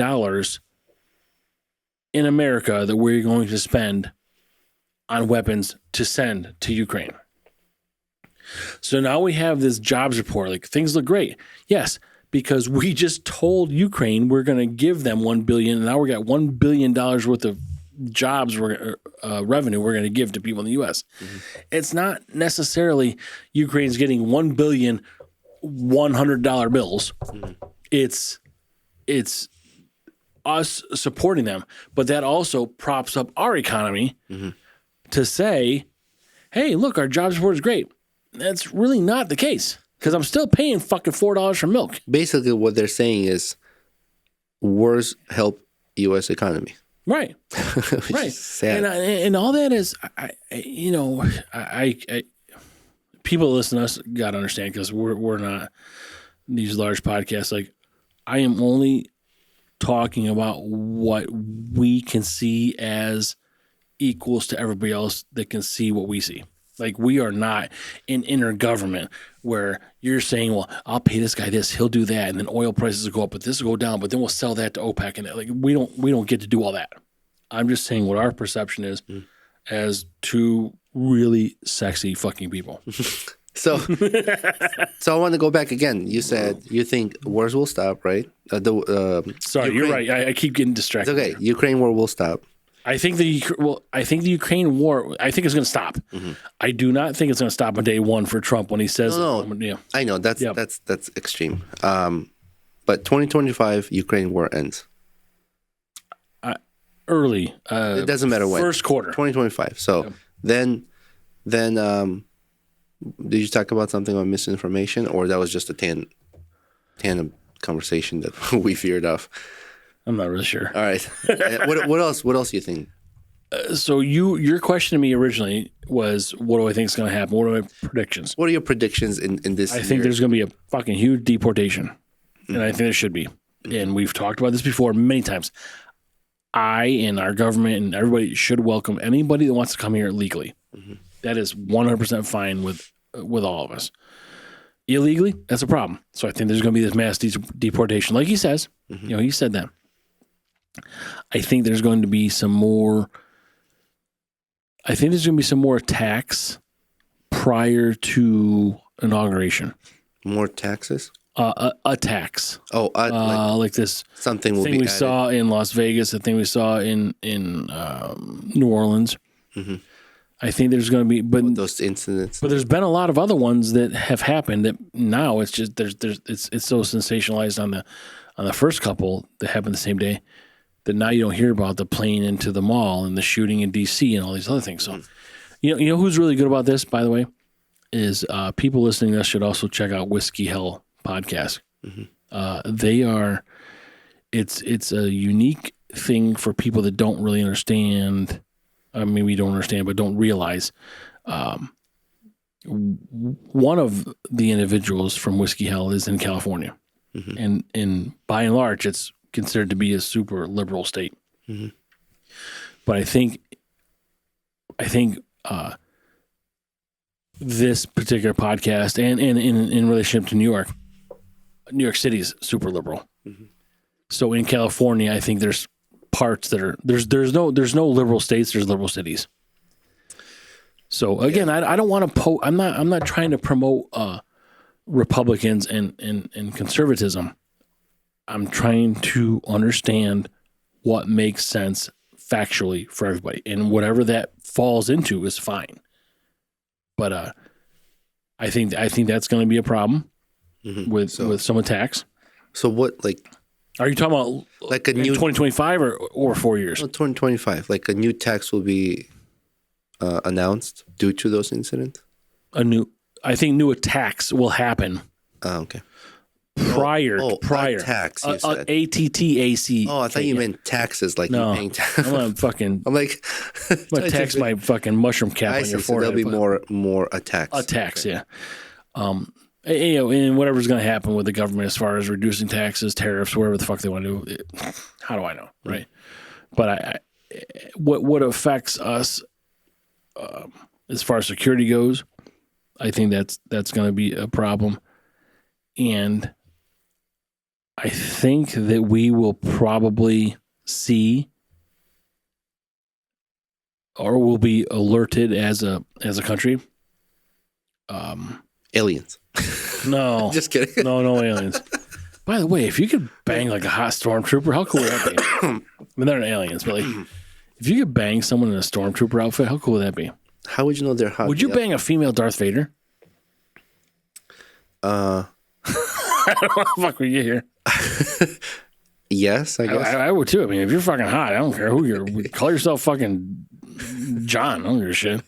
in America that we're going to spend on weapons to send to Ukraine. So now we have this jobs report. Like things look great. Yes, because we just told Ukraine we're going to give them $1 billion. And now we got $1 billion worth of jobs revenue we're going to give to people in the U.S. Mm-hmm. It's not necessarily Ukraine's getting $1 billion $100 bills. Mm-hmm. It's us supporting them, but that also props up our economy mm-hmm. to say, hey, look, our jobs report is great. That's really not the case because I'm still paying fucking $4 for milk. Basically, what they're saying is wars help U.S. economy. Right. Right. Sad. And all that is, I people listen to us got to understand because we're not these large podcasts, like I am only talking about what we can see as equals to everybody else that can see what we see. Like we are not in intergovernment where you're saying, well, I'll pay this guy this, he'll do that, and then oil prices will go up, but this will go down, but then we'll sell that to OPEC, and like we don't get to do all that. I'm just saying what our perception is as two really sexy fucking people. So I want to go back again. You said you think wars will stop, right? Sorry, you're right. I keep getting distracted. It's okay. Ukraine war will stop. I think the Ukraine war, I think it's going to stop. I do not think it's going to stop on day one for Trump when he says, No. I know that's extreme. But 2025, Ukraine war ends. Early. It doesn't matter when. First quarter. 2025. So then, did you talk about something on misinformation, or that was just a tandem conversation that we veered off? I'm not really sure. All right. What else? What else do you think? So your question to me originally was, what do I think is going to happen? What are my predictions? What are your predictions in this year? I think there's going to be a fucking huge deportation, and I think there should be. And we've talked about this before many times. I and our government and everybody should welcome anybody that wants to come here legally. That is 100% fine with all of us. Illegally, that's a problem. So I think there's going to be this mass deportation, like he says. He said that. I think there's going to be some more. I think there's going to be some more attacks prior to inauguration. More taxes? Attacks. Oh, like this something will thing be we added. saw in Las Vegas, the thing we saw in New Orleans. I think there's going to be, but those incidents. But there's been a lot of other ones that have happened that now it's just it's so sensationalized on the first couple that happened the same day that now you don't hear about the plane into the mall and the shooting in D.C. and all these other things. So you know who's really good about this, by the way, is people listening to this should also check out Whiskey Hell podcast. They are it's a unique thing for people that don't really understand. Maybe don't understand, but don't realize. One of the individuals from Whiskey Hell is in California, and by and large, it's considered to be a super liberal state. But I think this particular podcast and in relationship to New York City is super liberal. So in California, I think there's parts that are there's no liberal states, there's liberal cities. So again, I don't want to I'm not trying to promote Republicans and conservatism. I'm trying to understand what makes sense factually for everybody, and whatever that falls into is fine. But I think that's going to be a problem with some attacks. So what, like? Are you talking about like a new 2025 or 4 years? No, 2025. Like a new tax will be announced due to those incidents. I think new attacks will happen. Oh, okay. Prior tax. You said ATTAC. Oh, I thought you meant taxes, like no, you're paying tax. I'm like, I'm gonna tax my fucking mushroom cap on your forehead. So there'll be more attacks. Attacks, okay. Yeah. And whatever's going to happen with the government as far as reducing taxes, tariffs, whatever the fuck they want to do, how do I know, right? But what affects us as far as security goes, I think that's going to be a problem, and I think that we will probably see or will be alerted as a country. Aliens. No. Just kidding. No aliens. By the way, if you could bang like a hot stormtrooper, how cool would that be? I mean, they're not aliens, but like, if you could bang someone in a stormtrooper outfit, how cool would that be? How would you know they're hot? Would you bang a female Darth Vader? I don't know what the fuck we get here. Yes, I guess. I would too. I mean, if you're fucking hot, I don't care who you're. Call yourself fucking John. I don't give a shit.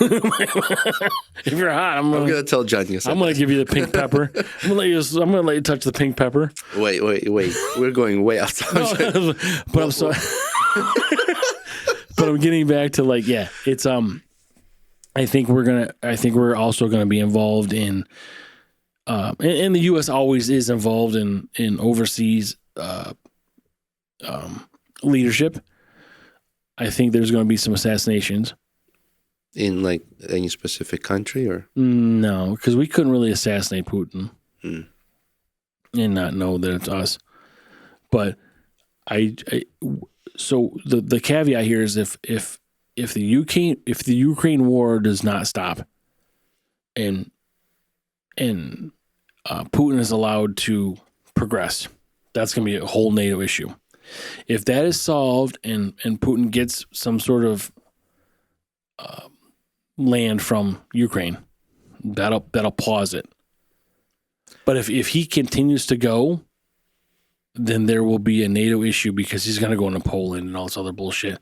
If you're hot, I'm gonna tell John you said I'm gonna give you the pink pepper. I'm gonna let you touch the pink pepper. Wait. We're going way off subject. No, but I'm sorry. But I'm getting back to like, yeah, it's I think we're also gonna be involved in and the U.S. always is involved in overseas leadership. I think there's going to be some assassinations. In like any specific country, or no, because we couldn't really assassinate Putin and not know that it's us. But so the caveat here is if the Ukraine war does not stop, and Putin is allowed to progress, that's going to be a whole NATO issue. If that is solved and Putin gets some sort of land from Ukraine, that'll pause it. But if he continues to go, then there will be a NATO issue because he's going to go into Poland and all this other bullshit.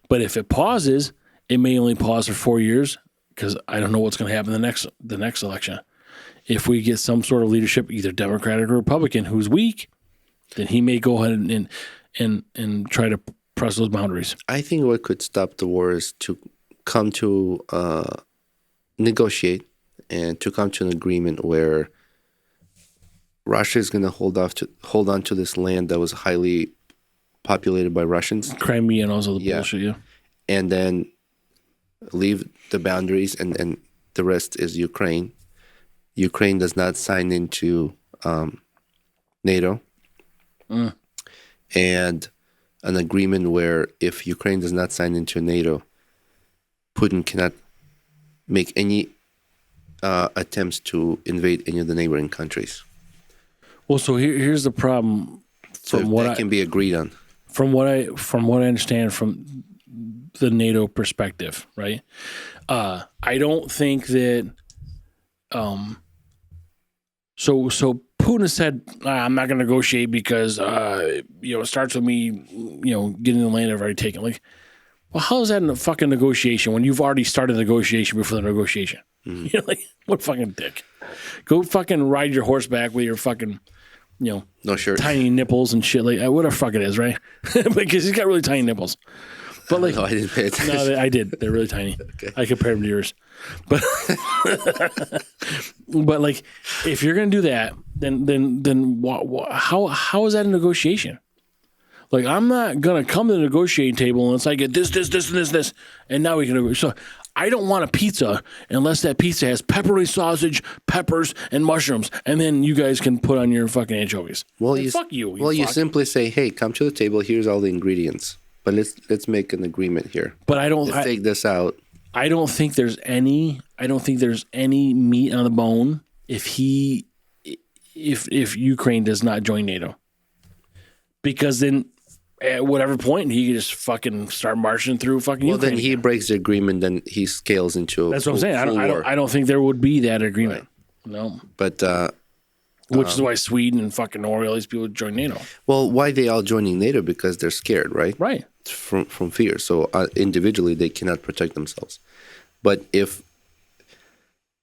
But if it pauses, it may only pause for 4 years because I don't know what's going to happen the next election. If we get some sort of leadership, either Democratic or Republican, who's weak, then he may go ahead and try to press those boundaries. I think what could stop the war is to come to negotiate and to come to an agreement where Russia is going to hold on to this land that was highly populated by Russians, Crimea and all the bullshit, yeah, and then leave the boundaries, and the rest is Ukraine. Ukraine does not sign into NATO, and an agreement where if Ukraine does not sign into NATO, Putin cannot make any attempts to invade any of the neighboring countries. Well, so here's the problem. That can be agreed on. From what I understand from the NATO perspective, right? I don't think that. So Putin has said, I'm not going to negotiate because it starts with me, getting the land I've already taken. Like, well, how is that in a fucking negotiation when you've already started the negotiation before the negotiation? Mm-hmm. You're like, what fucking dick? Go fucking ride your horseback with your fucking, no shirt, tiny nipples and shit. Like, what the fuck it is, right? Because he's got really tiny nipples. But like, no, I didn't pay attention. No, I did. They're really tiny. Okay. I compared them to yours. But but like, if you're gonna do that, then how is that a negotiation? Like, I'm not gonna come to the negotiating table and it's like this, and this, and now we can negotiate. So I don't want a pizza unless that pizza has pepperoni sausage, peppers, and mushrooms, and then you guys can put on your fucking anchovies. Well, like, fuck you. You simply say, hey, come to the table. Here's all the ingredients. But let's make an agreement here. But let's take this out. I don't think there's any meat on the bone if Ukraine does not join NATO. Because then at whatever point he can just fucking start marching through fucking Ukraine. Well, then he breaks the agreement, then he scales into That's what I'm saying. I don't think there would be that agreement. Right. No. But which is why Sweden and fucking Norway, all these people join NATO. Well, why they all joining NATO? Because they're scared, right? Right. From fear. So individually, they cannot protect themselves. But if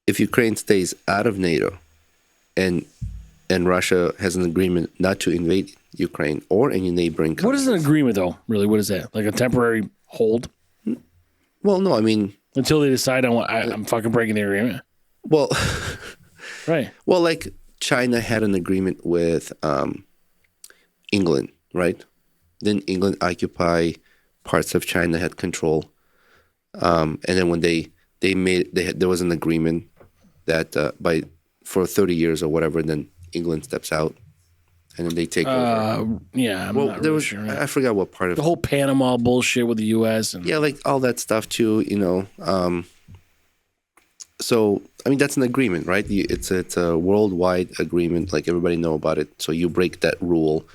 Ukraine stays out of NATO, and Russia has an agreement not to invade Ukraine or any neighboring countries. What is an agreement, though? Really, what is that? Like a temporary hold? Well, no, I mean until they decide I'm fucking breaking the agreement. Well, right. Well, like China had an agreement with England, right? Then England occupy parts of China, had control, and then when there was an agreement that for 30 years or whatever, then England steps out, and then they take over. Yeah, I'm not really sure. I forgot what part of the whole Panama bullshit with the U.S. and like all that stuff too. So I mean that's an agreement, right? It's a worldwide agreement, like everybody know about it. So you break that rule,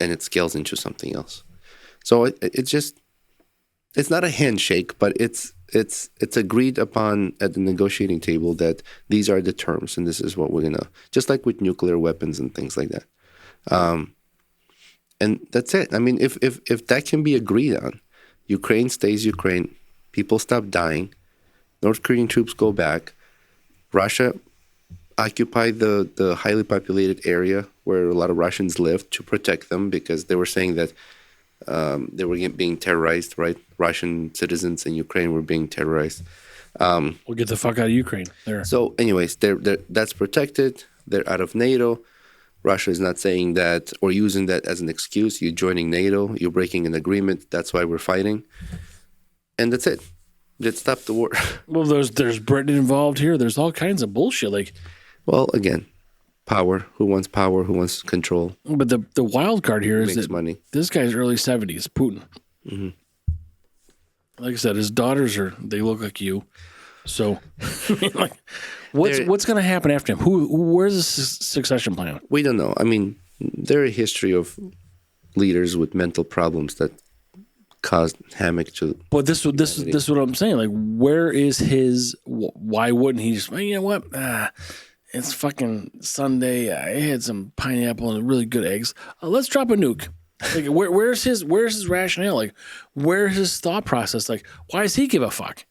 and it scales into something else. So it's not a handshake, but it's agreed upon at the negotiating table that these are the terms and this is what we're gonna, just like with nuclear weapons and things like that. And that's it. I mean, if that can be agreed on, Ukraine stays Ukraine, people stop dying, North Korean troops go back, Russia occupy the highly populated area where a lot of Russians live to protect them because they were saying that they were being terrorized, right? Russian citizens in Ukraine were being terrorized. We'll get the fuck out of Ukraine. There. So anyways, that's protected. they're out of NATO. Russia is not saying that or using that as an excuse. You're joining NATO. You're breaking an agreement. That's why we're fighting. And that's it. Let's stop the war. Well, there's Britain involved here. There's all kinds of bullshit. Like, well, again, power. Who wants power? Who wants control? but the wild card here is Makes that money. this guy's early 70s, Putin. Mm-hmm. Like I said, his daughters they look like you. So, like, what's going to happen after him? Where's the succession plan? We don't know. I mean, there are a history of leaders with mental problems that caused havoc to. But this is what I'm saying. Like, where is his? Why wouldn't he just? Well, you know what? It's fucking Sunday. I had some pineapple and really good eggs. Let's drop a nuke. Like, where's his rationale? Like, where's his thought process? Like, why does he give a fuck?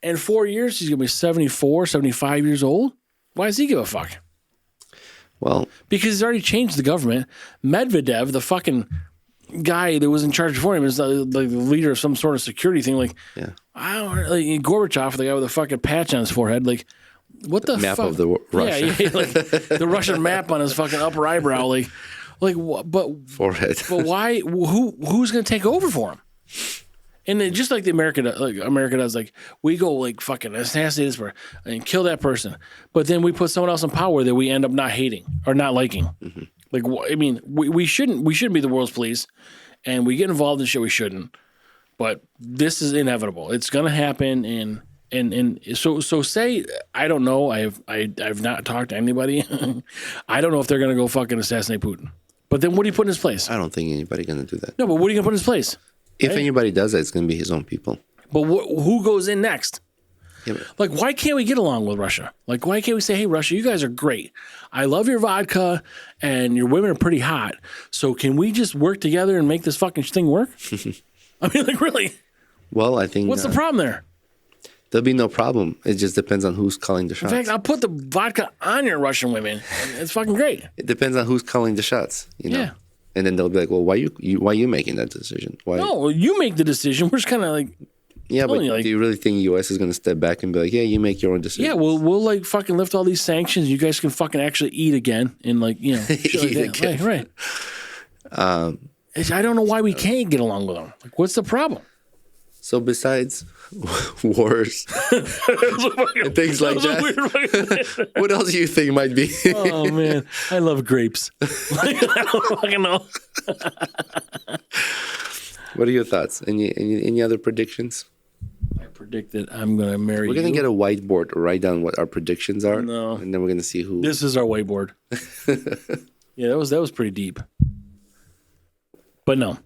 In 4 years, he's gonna be 74, 75 years old. Why does he give a fuck? Well, because he's already changed the government. Medvedev, the fucking guy that was in charge before him, is the leader of some sort of security thing. Like, yeah, I don't like Gorbachev, the guy with the fucking patch on his forehead. Like, what the map fuck? of the Russia. Yeah, like the Russian map on his fucking upper eyebrow. Like, but forehead. But why? Who's gonna take over for him? And then just like America does, like we go like fucking assassinate this person and kill that person, but then we put someone else in power that we end up not hating or not liking. Mm-hmm. Like, I mean, we shouldn't be the world's police, and we get involved in shit we shouldn't. But this is inevitable. It's gonna happen, and so say I don't know. I've not talked to anybody. I don't know if they're gonna go fucking assassinate Putin. But then what do you put in his place? I don't think anybody's gonna do that. No, but what are you gonna put in his place? If anybody does that, it's going to be his own people. But who goes in next? Yeah, like, why can't we get along with Russia? Like, why can't we say, hey, Russia, you guys are great. I love your vodka, and your women are pretty hot. So can we just work together and make this fucking thing work? I mean, like, really? Well, I think... What's the problem there? There'll be no problem. It just depends on who's calling the shots. In fact, I'll put the vodka on your Russian women. It's fucking great. It depends on who's calling the shots, you know? Yeah. And then they'll be like, well, why you making that decision? Why? No, you make the decision. We're just kind of like... Yeah, but you, like, do you really think the U.S. is going to step back and be like, yeah, you make your own decision? Yeah, we'll like fucking lift all these sanctions. You guys can fucking actually eat again and like, you know. Eat again. Right. I don't know why we can't get along with them. Like, what's the problem? So besides wars and things like that, what else do you think might be? Oh, man. I love grapes. I don't fucking know. What are your thoughts? Any other predictions? I predict that I'm going to marry you. We're going to get a whiteboard to write down what our predictions are. No. And then we're going to see who. This is our whiteboard. Yeah, that was pretty deep. But no.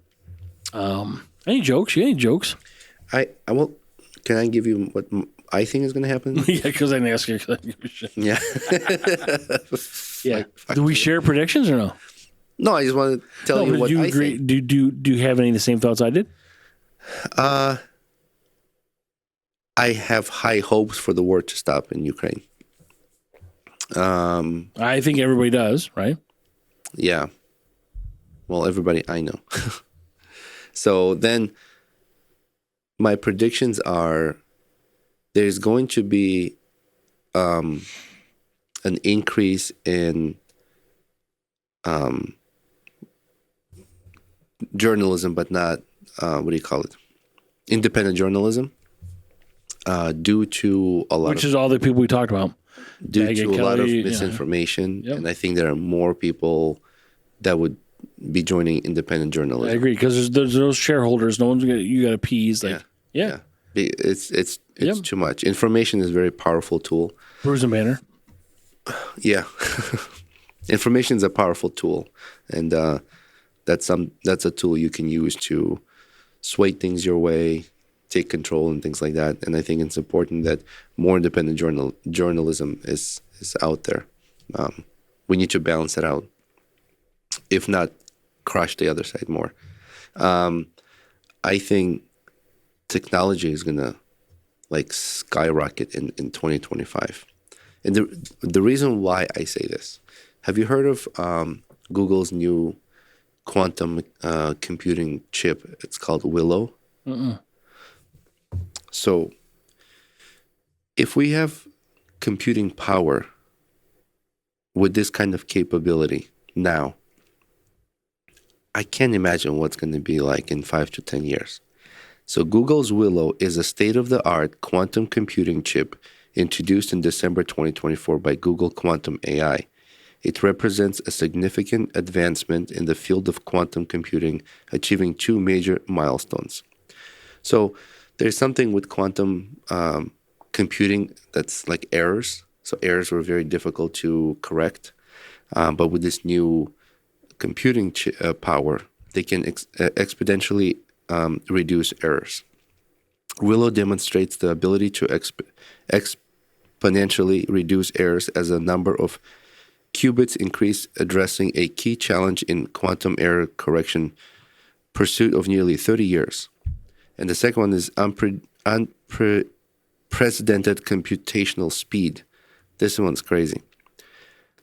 Any jokes? You any jokes? I will. Can I give you what I think is going to happen? Yeah, because I didn't ask you. Yeah. Yeah. Do we share predictions or no? No, I just want to tell you what I think. Do you have any of the same thoughts I did? I have high hopes for the war to stop in Ukraine. I think everybody does, right? Yeah. Well, everybody I know. So then my predictions are there's going to be an increase in journalism, but not, what do you call it? Independent journalism, due to a lot Which is all the people we talked about. Due to a lot of misinformation. Yep. And I think there are more people that would be joining independent journalism. I agree, because there's those shareholders. No one's you got to appease. Like, yeah. It's too much. Information is a very powerful tool. Brews and banter. Yeah. Information is a powerful tool, and that's a tool you can use to sway things your way, take control, and things like that. And I think it's important that more independent journalism is out there. We need to balance it out, if not crush the other side more. I think technology is gonna skyrocket in 2025, and the reason why I say this. Have you heard of Google's new quantum computing chip? It's called Willow. Mm-mm. So if we have computing power with this kind of capability now, I can't imagine what's going to be like in 5 to 10 years. So Google's Willow is a state-of-the-art quantum computing chip introduced in December 2024 by Google Quantum AI. It represents a significant advancement in the field of quantum computing, achieving 2 major milestones. So there's something with quantum computing that's like errors. So errors were very difficult to correct. But with this new computing power, they can exponentially reduce errors. Willow demonstrates the ability to exponentially reduce errors as a number of qubits increase, addressing a key challenge in quantum error correction pursuit of nearly 30 years. And the second one is unprecedented computational speed. This one's crazy.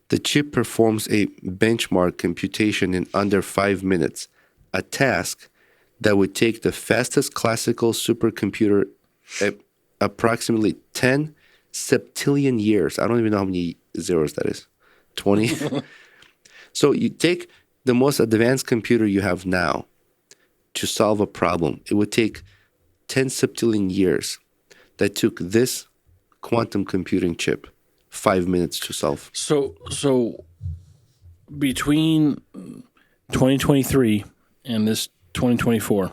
The chip performs a benchmark computation in under 5 minutes, a task that would take the fastest classical supercomputer approximately 10 septillion years. I don't even know how many zeros that is. 20. So you take the most advanced computer you have now to solve a problem. It would take 10 septillion years. That took this quantum computing chip 5 minutes to solve. So between 2023 and this 2024,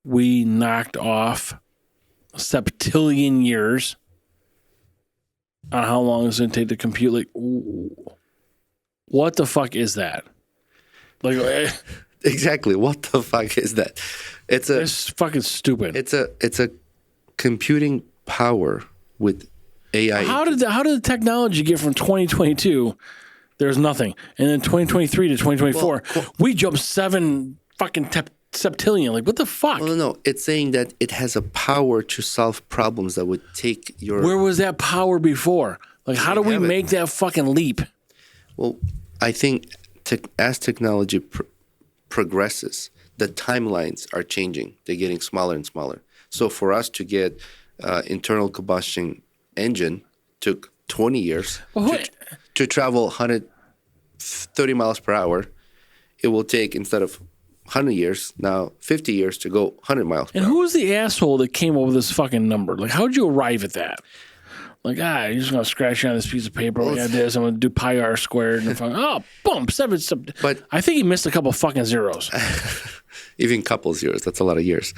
we knocked off septillion years on how long it's going to take to compute. Like, what the fuck is that? Like, exactly. What the fuck is that? It's fucking stupid. It's a computing power with AI. How did the technology get from 2022? There's nothing, and then 2023 to 2024, we jumped 7 fucking septillion. Like, what the fuck? No. It's saying that it has a power to solve problems that would take your. Where was that power before? Like, how do we make that fucking leap? Well, I think as technology progresses, the timelines are changing. They're getting smaller and smaller. So for us to get internal combustion engine took 20 years to travel 130 miles per hour. It will take, instead of 100 years, now 50 years to go 100 miles per hour. And who was the asshole that came up with this fucking number? Like, how'd you arrive at that? Like, you're just going to scratch on this piece of paper like I did. I'm going to do pi r squared. And boom, 7. But I think he missed a couple fucking zeros. Even couple zeros. That's a lot of years.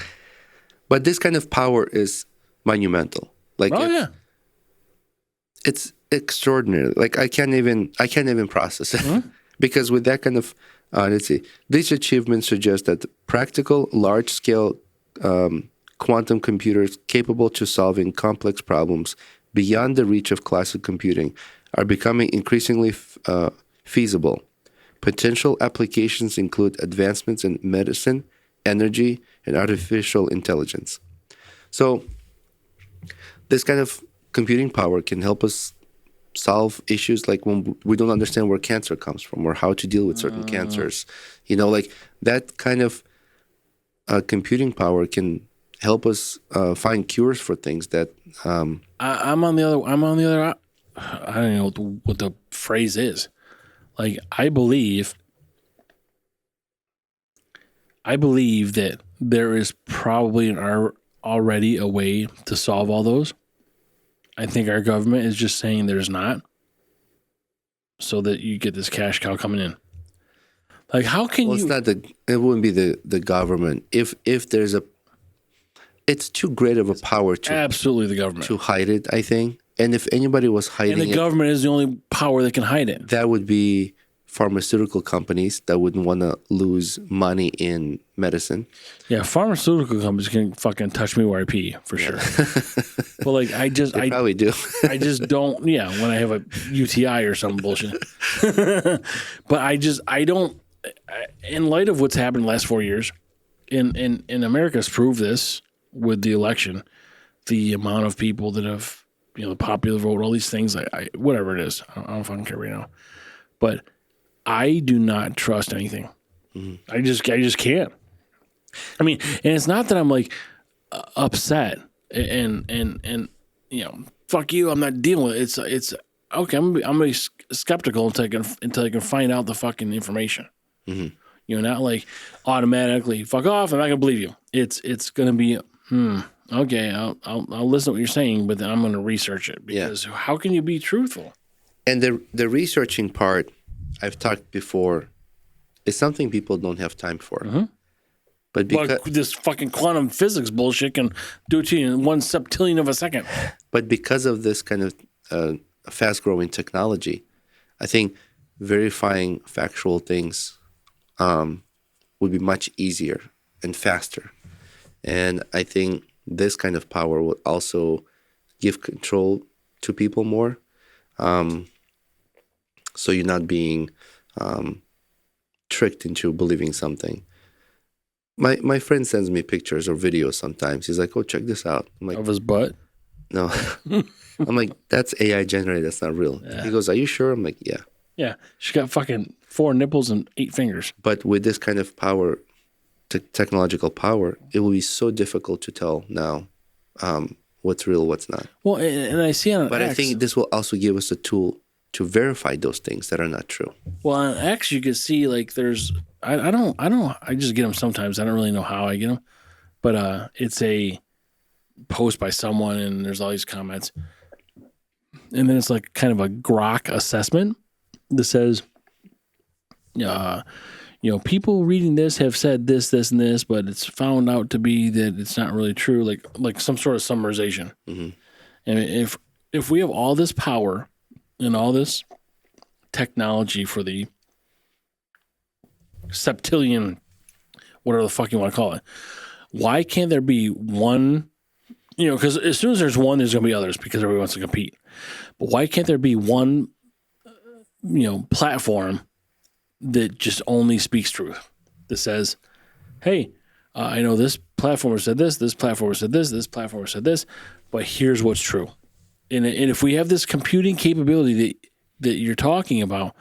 But this kind of power is monumental. Like, it's extraordinary. Like, I can't even process it. Mm-hmm. Because with that kind of, let's see, this achievement suggests that practical, large-scale quantum computers capable to solving complex problems beyond the reach of classic computing are becoming increasingly feasible. Potential applications include advancements in medicine, energy, and artificial intelligence. So this kind of computing power can help us solve issues like when we don't understand where cancer comes from or how to deal with certain cancers. You know, like that kind of computing power can help us find cures for things that. I'm on the other. I don't know what the phrase is. Like, I believe that there is probably already a way to solve all those. I think our government is just saying there's not, so that you get this cash cow coming in. Like, how can you? It wouldn't be the government if there's a. It's too great of a power to absolutely the government to hide it, I think. And if anybody was hiding it, and the government is the only power that can hide it. That would be pharmaceutical companies that wouldn't want to lose money in medicine. Yeah, pharmaceutical companies can fucking touch me where I pee for sure. But like, I probably do. I just don't. Yeah, when I have a UTI or some bullshit. But I don't. In light of what's happened in the last 4 years, in America's proved this with the election, the amount of people that have, the popular vote, all these things, whatever it is, I don't fucking care right now. But I do not trust anything. Mm-hmm. I just can't. I mean, and it's not that I'm like upset and fuck you, I'm not dealing with it. okay, I'm gonna be skeptical until I can find out the fucking information. Mm-hmm. You know, not like automatically fuck off. I'm not gonna believe you. It's gonna be okay. I'll listen to what you're saying, but then I'm gonna research it because how can you be truthful? And the researching part, I've talked before, is something people don't have time for. Mm-hmm. But because this fucking quantum physics bullshit can do it to you in 1 septillion of a second. But because of this kind of fast-growing technology, I think verifying factual things would be much easier and faster. And I think this kind of power would also give control to people more. So you're not being tricked into believing something. My friend sends me pictures or videos sometimes. He's like, "Oh, check this out." I'm like, of his butt? No. I'm like, "That's AI generated. That's not real." Yeah. He goes, "Are you sure?" I'm like, "Yeah." Yeah. She got fucking 4 nipples and 8 fingers. But with this kind of power, technological power, it will be so difficult to tell now what's real, what's not. Well, and I see on But X, I think this will also give us a tool to verify those things that are not true. Well, on X, you can see like there's I just get them sometimes. I don't really know how I get them, but it's a post by someone and there's all these comments, and then it's like kind of a grok assessment that says, people reading this have said this, this, and this, but it's found out to be that it's not really true. Like some sort of summarization. Mm-hmm. And if we have all this power and all this technology for the septillion, whatever the fuck you want to call it, why can't there be one? Because as soon as there's one, there's going to be others because everybody wants to compete. But why can't there be one, platform that just only speaks truth, that says, hey, I know this platformer said this platformer said this platformer said this, but here's what's true. And if we have this computing capability that you're talking about,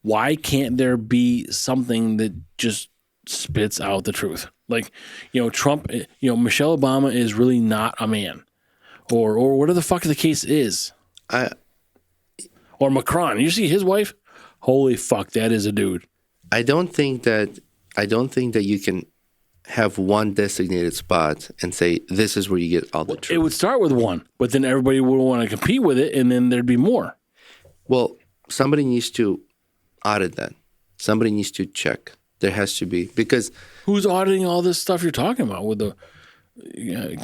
why can't there be something that just spits out the truth? Like, Trump, Michelle Obama is really not a man, or whatever the fuck the case is. Or Macron, you see his wife? Holy fuck, that is a dude. I don't think that you can have one designated spot and say this is where you get all the truth. It would start with one, but then everybody would want to compete with it, and then there'd be more. Well, somebody needs to audit that. Somebody needs to check. There has to be, because who's auditing all this stuff you're talking about with the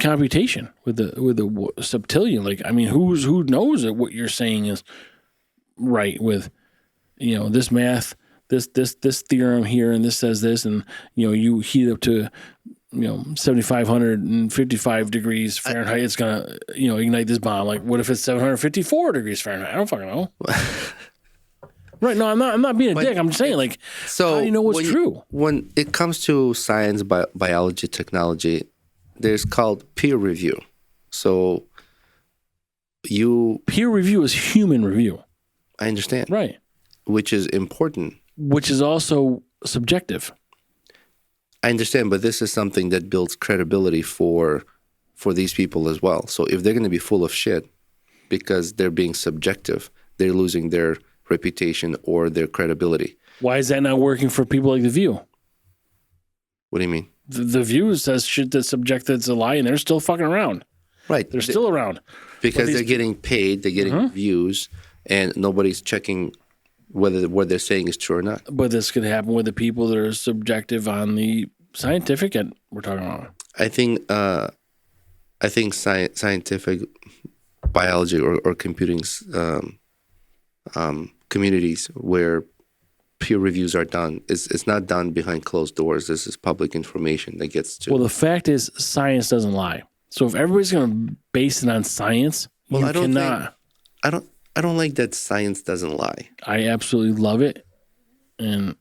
computation, with the septillion? Like, I mean, who knows that what you're saying is right with, this math, this theorem here, and this says this, and you heat up to 7,555 degrees Fahrenheit, it's gonna ignite this bomb. Like, what if it's 754 degrees Fahrenheit? I don't fucking know. Right? No, I'm not being a dick. I'm just saying, like, so how do you know what's true? When it comes to science, biology, technology, there's called peer review. So peer review is human review. I understand, right? Which is important. Which is also subjective. I understand, but this is something that builds credibility for these people as well. So if they're going to be full of shit because they're being subjective, they're losing their reputation or their credibility. Why is that not working for people like The View? What do you mean? The View says shit that's subjective, it's a lie, and they're still fucking around. Right. They're still around. Because they're getting paid, they're getting views, and nobody's checking whether what they're saying is true or not. But this could happen with the people that are subjective on the scientific end we're talking about. I think scientific biology or computing communities where peer reviews are done, it's not done behind closed doors. This is public information that gets to. Well, the fact is, science doesn't lie. So if everybody's going to base it on science, I don't like that science doesn't lie. I absolutely love it.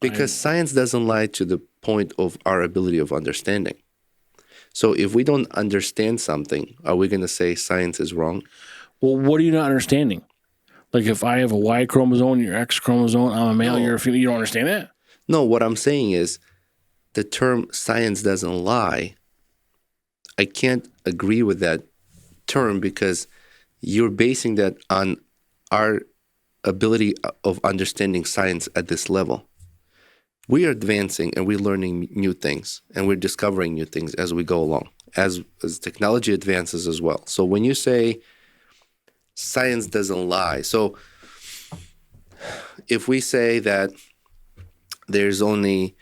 Because science doesn't lie to the point of our ability of understanding. So if we don't understand something, are we going to say science is wrong? Well, what are you not understanding? Like, if I have a Y chromosome, you're X chromosome, I'm a male, you're a female, you don't understand that? No, what I'm saying is the term science doesn't lie. I can't agree with that term because you're basing that on our ability of understanding science at this level. We are advancing and we're learning new things and we're discovering new things as we go along, as technology advances as well. So when you say science doesn't lie, so if we say that there's only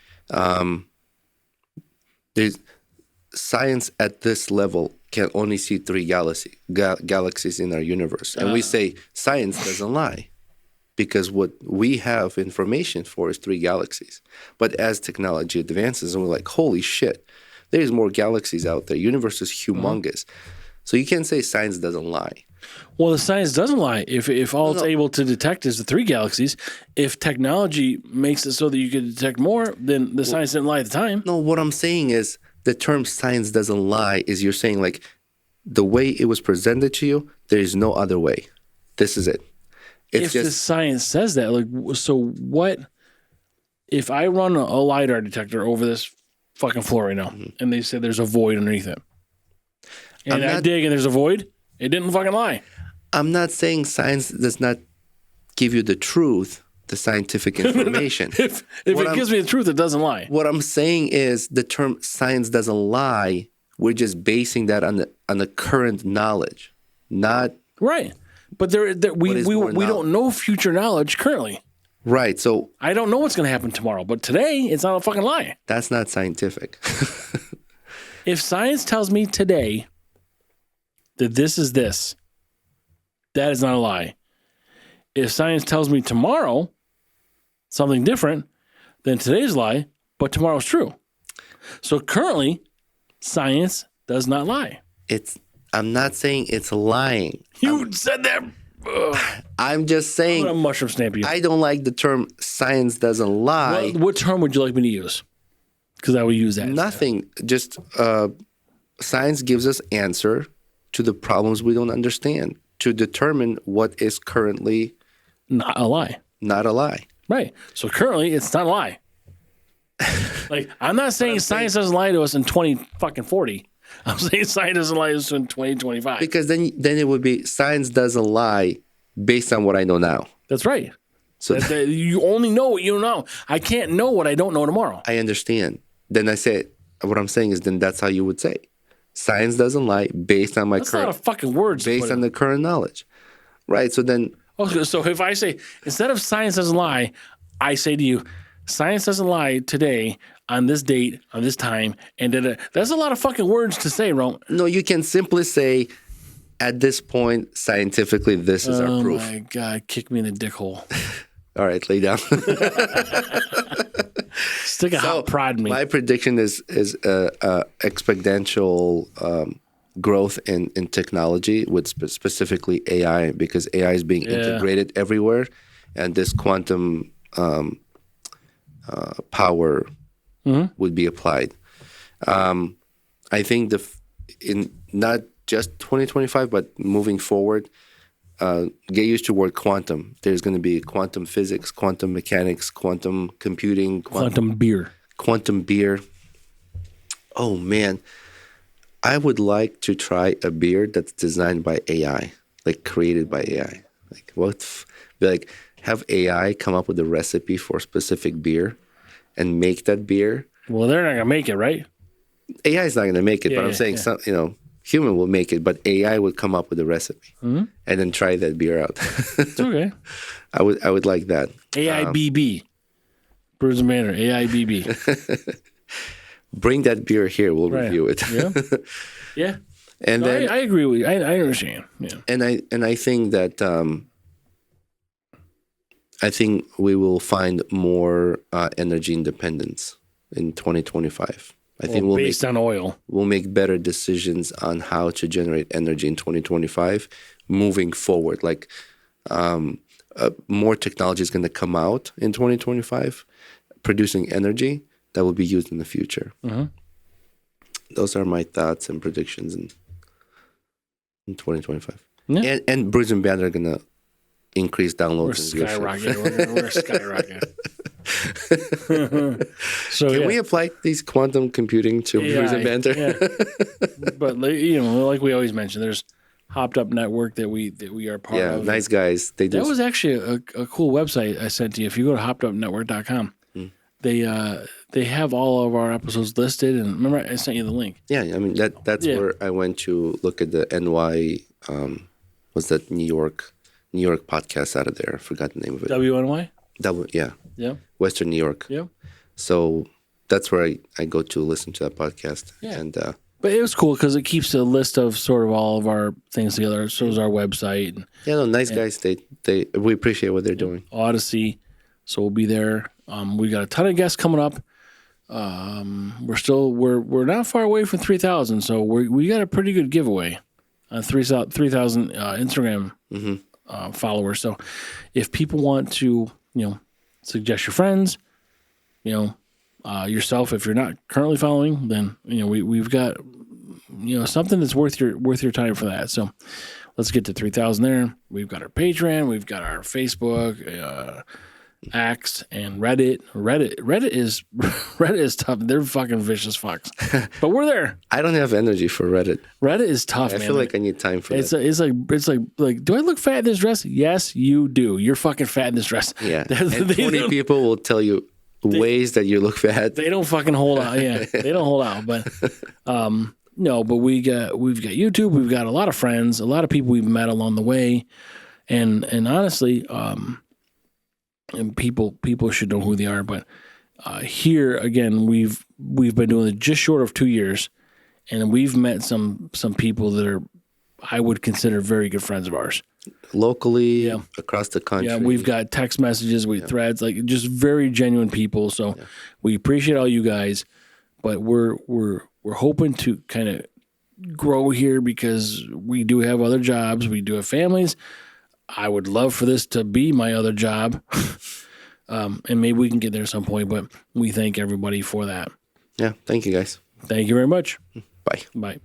there's science at this level can only see three galaxies in our universe, and we say science doesn't lie, because what we have information for is three galaxies. But as technology advances, and we're like, holy shit, there's more galaxies out there. Universe is humongous. So you can't say science doesn't lie. Well, the science doesn't lie. If all it's able to detect is the three galaxies, if technology makes it so that you can detect more, then the science didn't lie at the time. No, what I'm saying is the term science doesn't lie is you're saying like the way it was presented to you, there is no other way. This is it. If the science says that, like, so what if I run a LiDAR detector over this fucking floor right now and they say there's a void underneath it? And I dig and there's a void? It didn't fucking lie. I'm not saying science does not give you the truth, the scientific information. if it gives me the truth, it doesn't lie. What I'm saying is the term science doesn't lie. We're just basing that on the current knowledge, not right. But we don't know future knowledge currently. Right. So I don't know what's going to happen tomorrow, but today it's not a fucking lie. That's not scientific. If science tells me today that this is this, that is not a lie. If science tells me tomorrow something different, then today's lie, but tomorrow's true. So currently, science does not lie. I'm not saying it's lying. You said that. I'm just saying. I'm gonna mushroom stamp you. I don't like the term science doesn't lie. What term would you like me to use? Because I would use that. Nothing. Just science gives us answer to the problems we don't understand to determine what is currently not a lie. Not a lie. Right. So currently, it's not a lie. Like, I'm not saying science doesn't lie to us in 2040. I'm saying science doesn't lie to us in 2025. Because then it would be science doesn't lie based on what I know now. That's right. So you only know what you know. I can't know what I don't know tomorrow. I understand. Then I say, what I'm saying is then that's how you would say. Science doesn't lie based on that's current... That's not a fucking word. Based on the current knowledge. Right, so then... Okay, so if I say, instead of science doesn't lie, I say to you, science doesn't lie today on this date, on this time, and that's a lot of fucking words to say, Ron. No, you can simply say, at this point, scientifically, this is our proof. Oh my God, kick me in the dick hole. All right, lay down. Stick a hot prod in me. My prediction is exponential growth in technology with specifically AI, because AI is being integrated everywhere, and this quantum power would be applied. I think in not just 2025, but moving forward, get used to the word quantum. There's going to be quantum physics, quantum mechanics, quantum computing. Quantum beer. Quantum beer. Oh, man. I would like to try a beer that's designed by AI, like created by AI. Like have AI come up with a recipe for a specific beer and make that beer. Well, they're not going to make it, right? AI is not going to make it, but I'm saying human will make it, but AI would come up with a recipe and then try that beer out. It's okay. I would like that. AIBB. Brews and Banter. AIBB. Bring that beer here. We'll review it. Yeah. Yeah. And then I agree with you. I understand. Yeah. And I think that I think we will find more energy independence in 2025. I think based on oil. We'll make better decisions on how to generate energy in 2025 moving forward. Like more technology is going to come out in 2025 producing energy that will be used in the future. Mm-hmm. Those are my thoughts and predictions in 2025. Yeah. And Brews and Banter are going to increase downloads. We're skyrocketing. So Can we apply these quantum computing to Brews and Banter? Yeah. But like we always mention, there's Hopped Up Network that we are part Yeah, of. nice guys. They That do. was actually a cool website I sent to you. If you go to hoppedupnetwork.com, they have all of our episodes listed. And remember, I sent you the link. Yeah, I mean that's where I went to look at the NY. Was that New York podcast out of there? I forgot the name of it. WNY? Yeah. Yeah. Western New York. Yeah. So that's where I go to listen to that podcast. Yeah. And But it was cool because it keeps a list of sort of all of our things together. So is our website. And yeah, no, nice guys. We appreciate what they're doing. Odyssey. So we'll be there. We got a ton of guests coming up. We're not far away from 3,000. So we got a pretty good giveaway on 3,000 Instagram followers. So if people want to, suggest your friends, yourself, if you're not currently following, then we've got something that's worth your time for that. So let's get to 3,000 there. We've got our Patreon, we've got our Facebook, X, and Reddit. Reddit is tough. They're fucking vicious fucks, but we're there. I don't have energy for Reddit. Reddit is tough. I man. feel like I need time for it's that. It's like, do I look fat in this dress? Yes, you do. You're fucking fat in this dress. Yeah, and 20 people will tell you ways that you look fat. They don't fucking hold out. Yeah, they don't hold out. But no, but we've got YouTube. We've got a lot of friends, a lot of people we've met along the way, and honestly, and people should know who they are. But here again, we've been doing it just short of 2 years, and we've met some people that are, I would consider, very good friends of ours. Locally, across the country. Yeah, we've got text messages, threads, like just very genuine people. So we appreciate all you guys, but we're hoping to kind of grow here because we do have other jobs, we do have families. I would love for this to be my other job, and maybe we can get there at some point. But we thank everybody for that. Yeah, thank you guys. Thank you very much. Bye. Bye.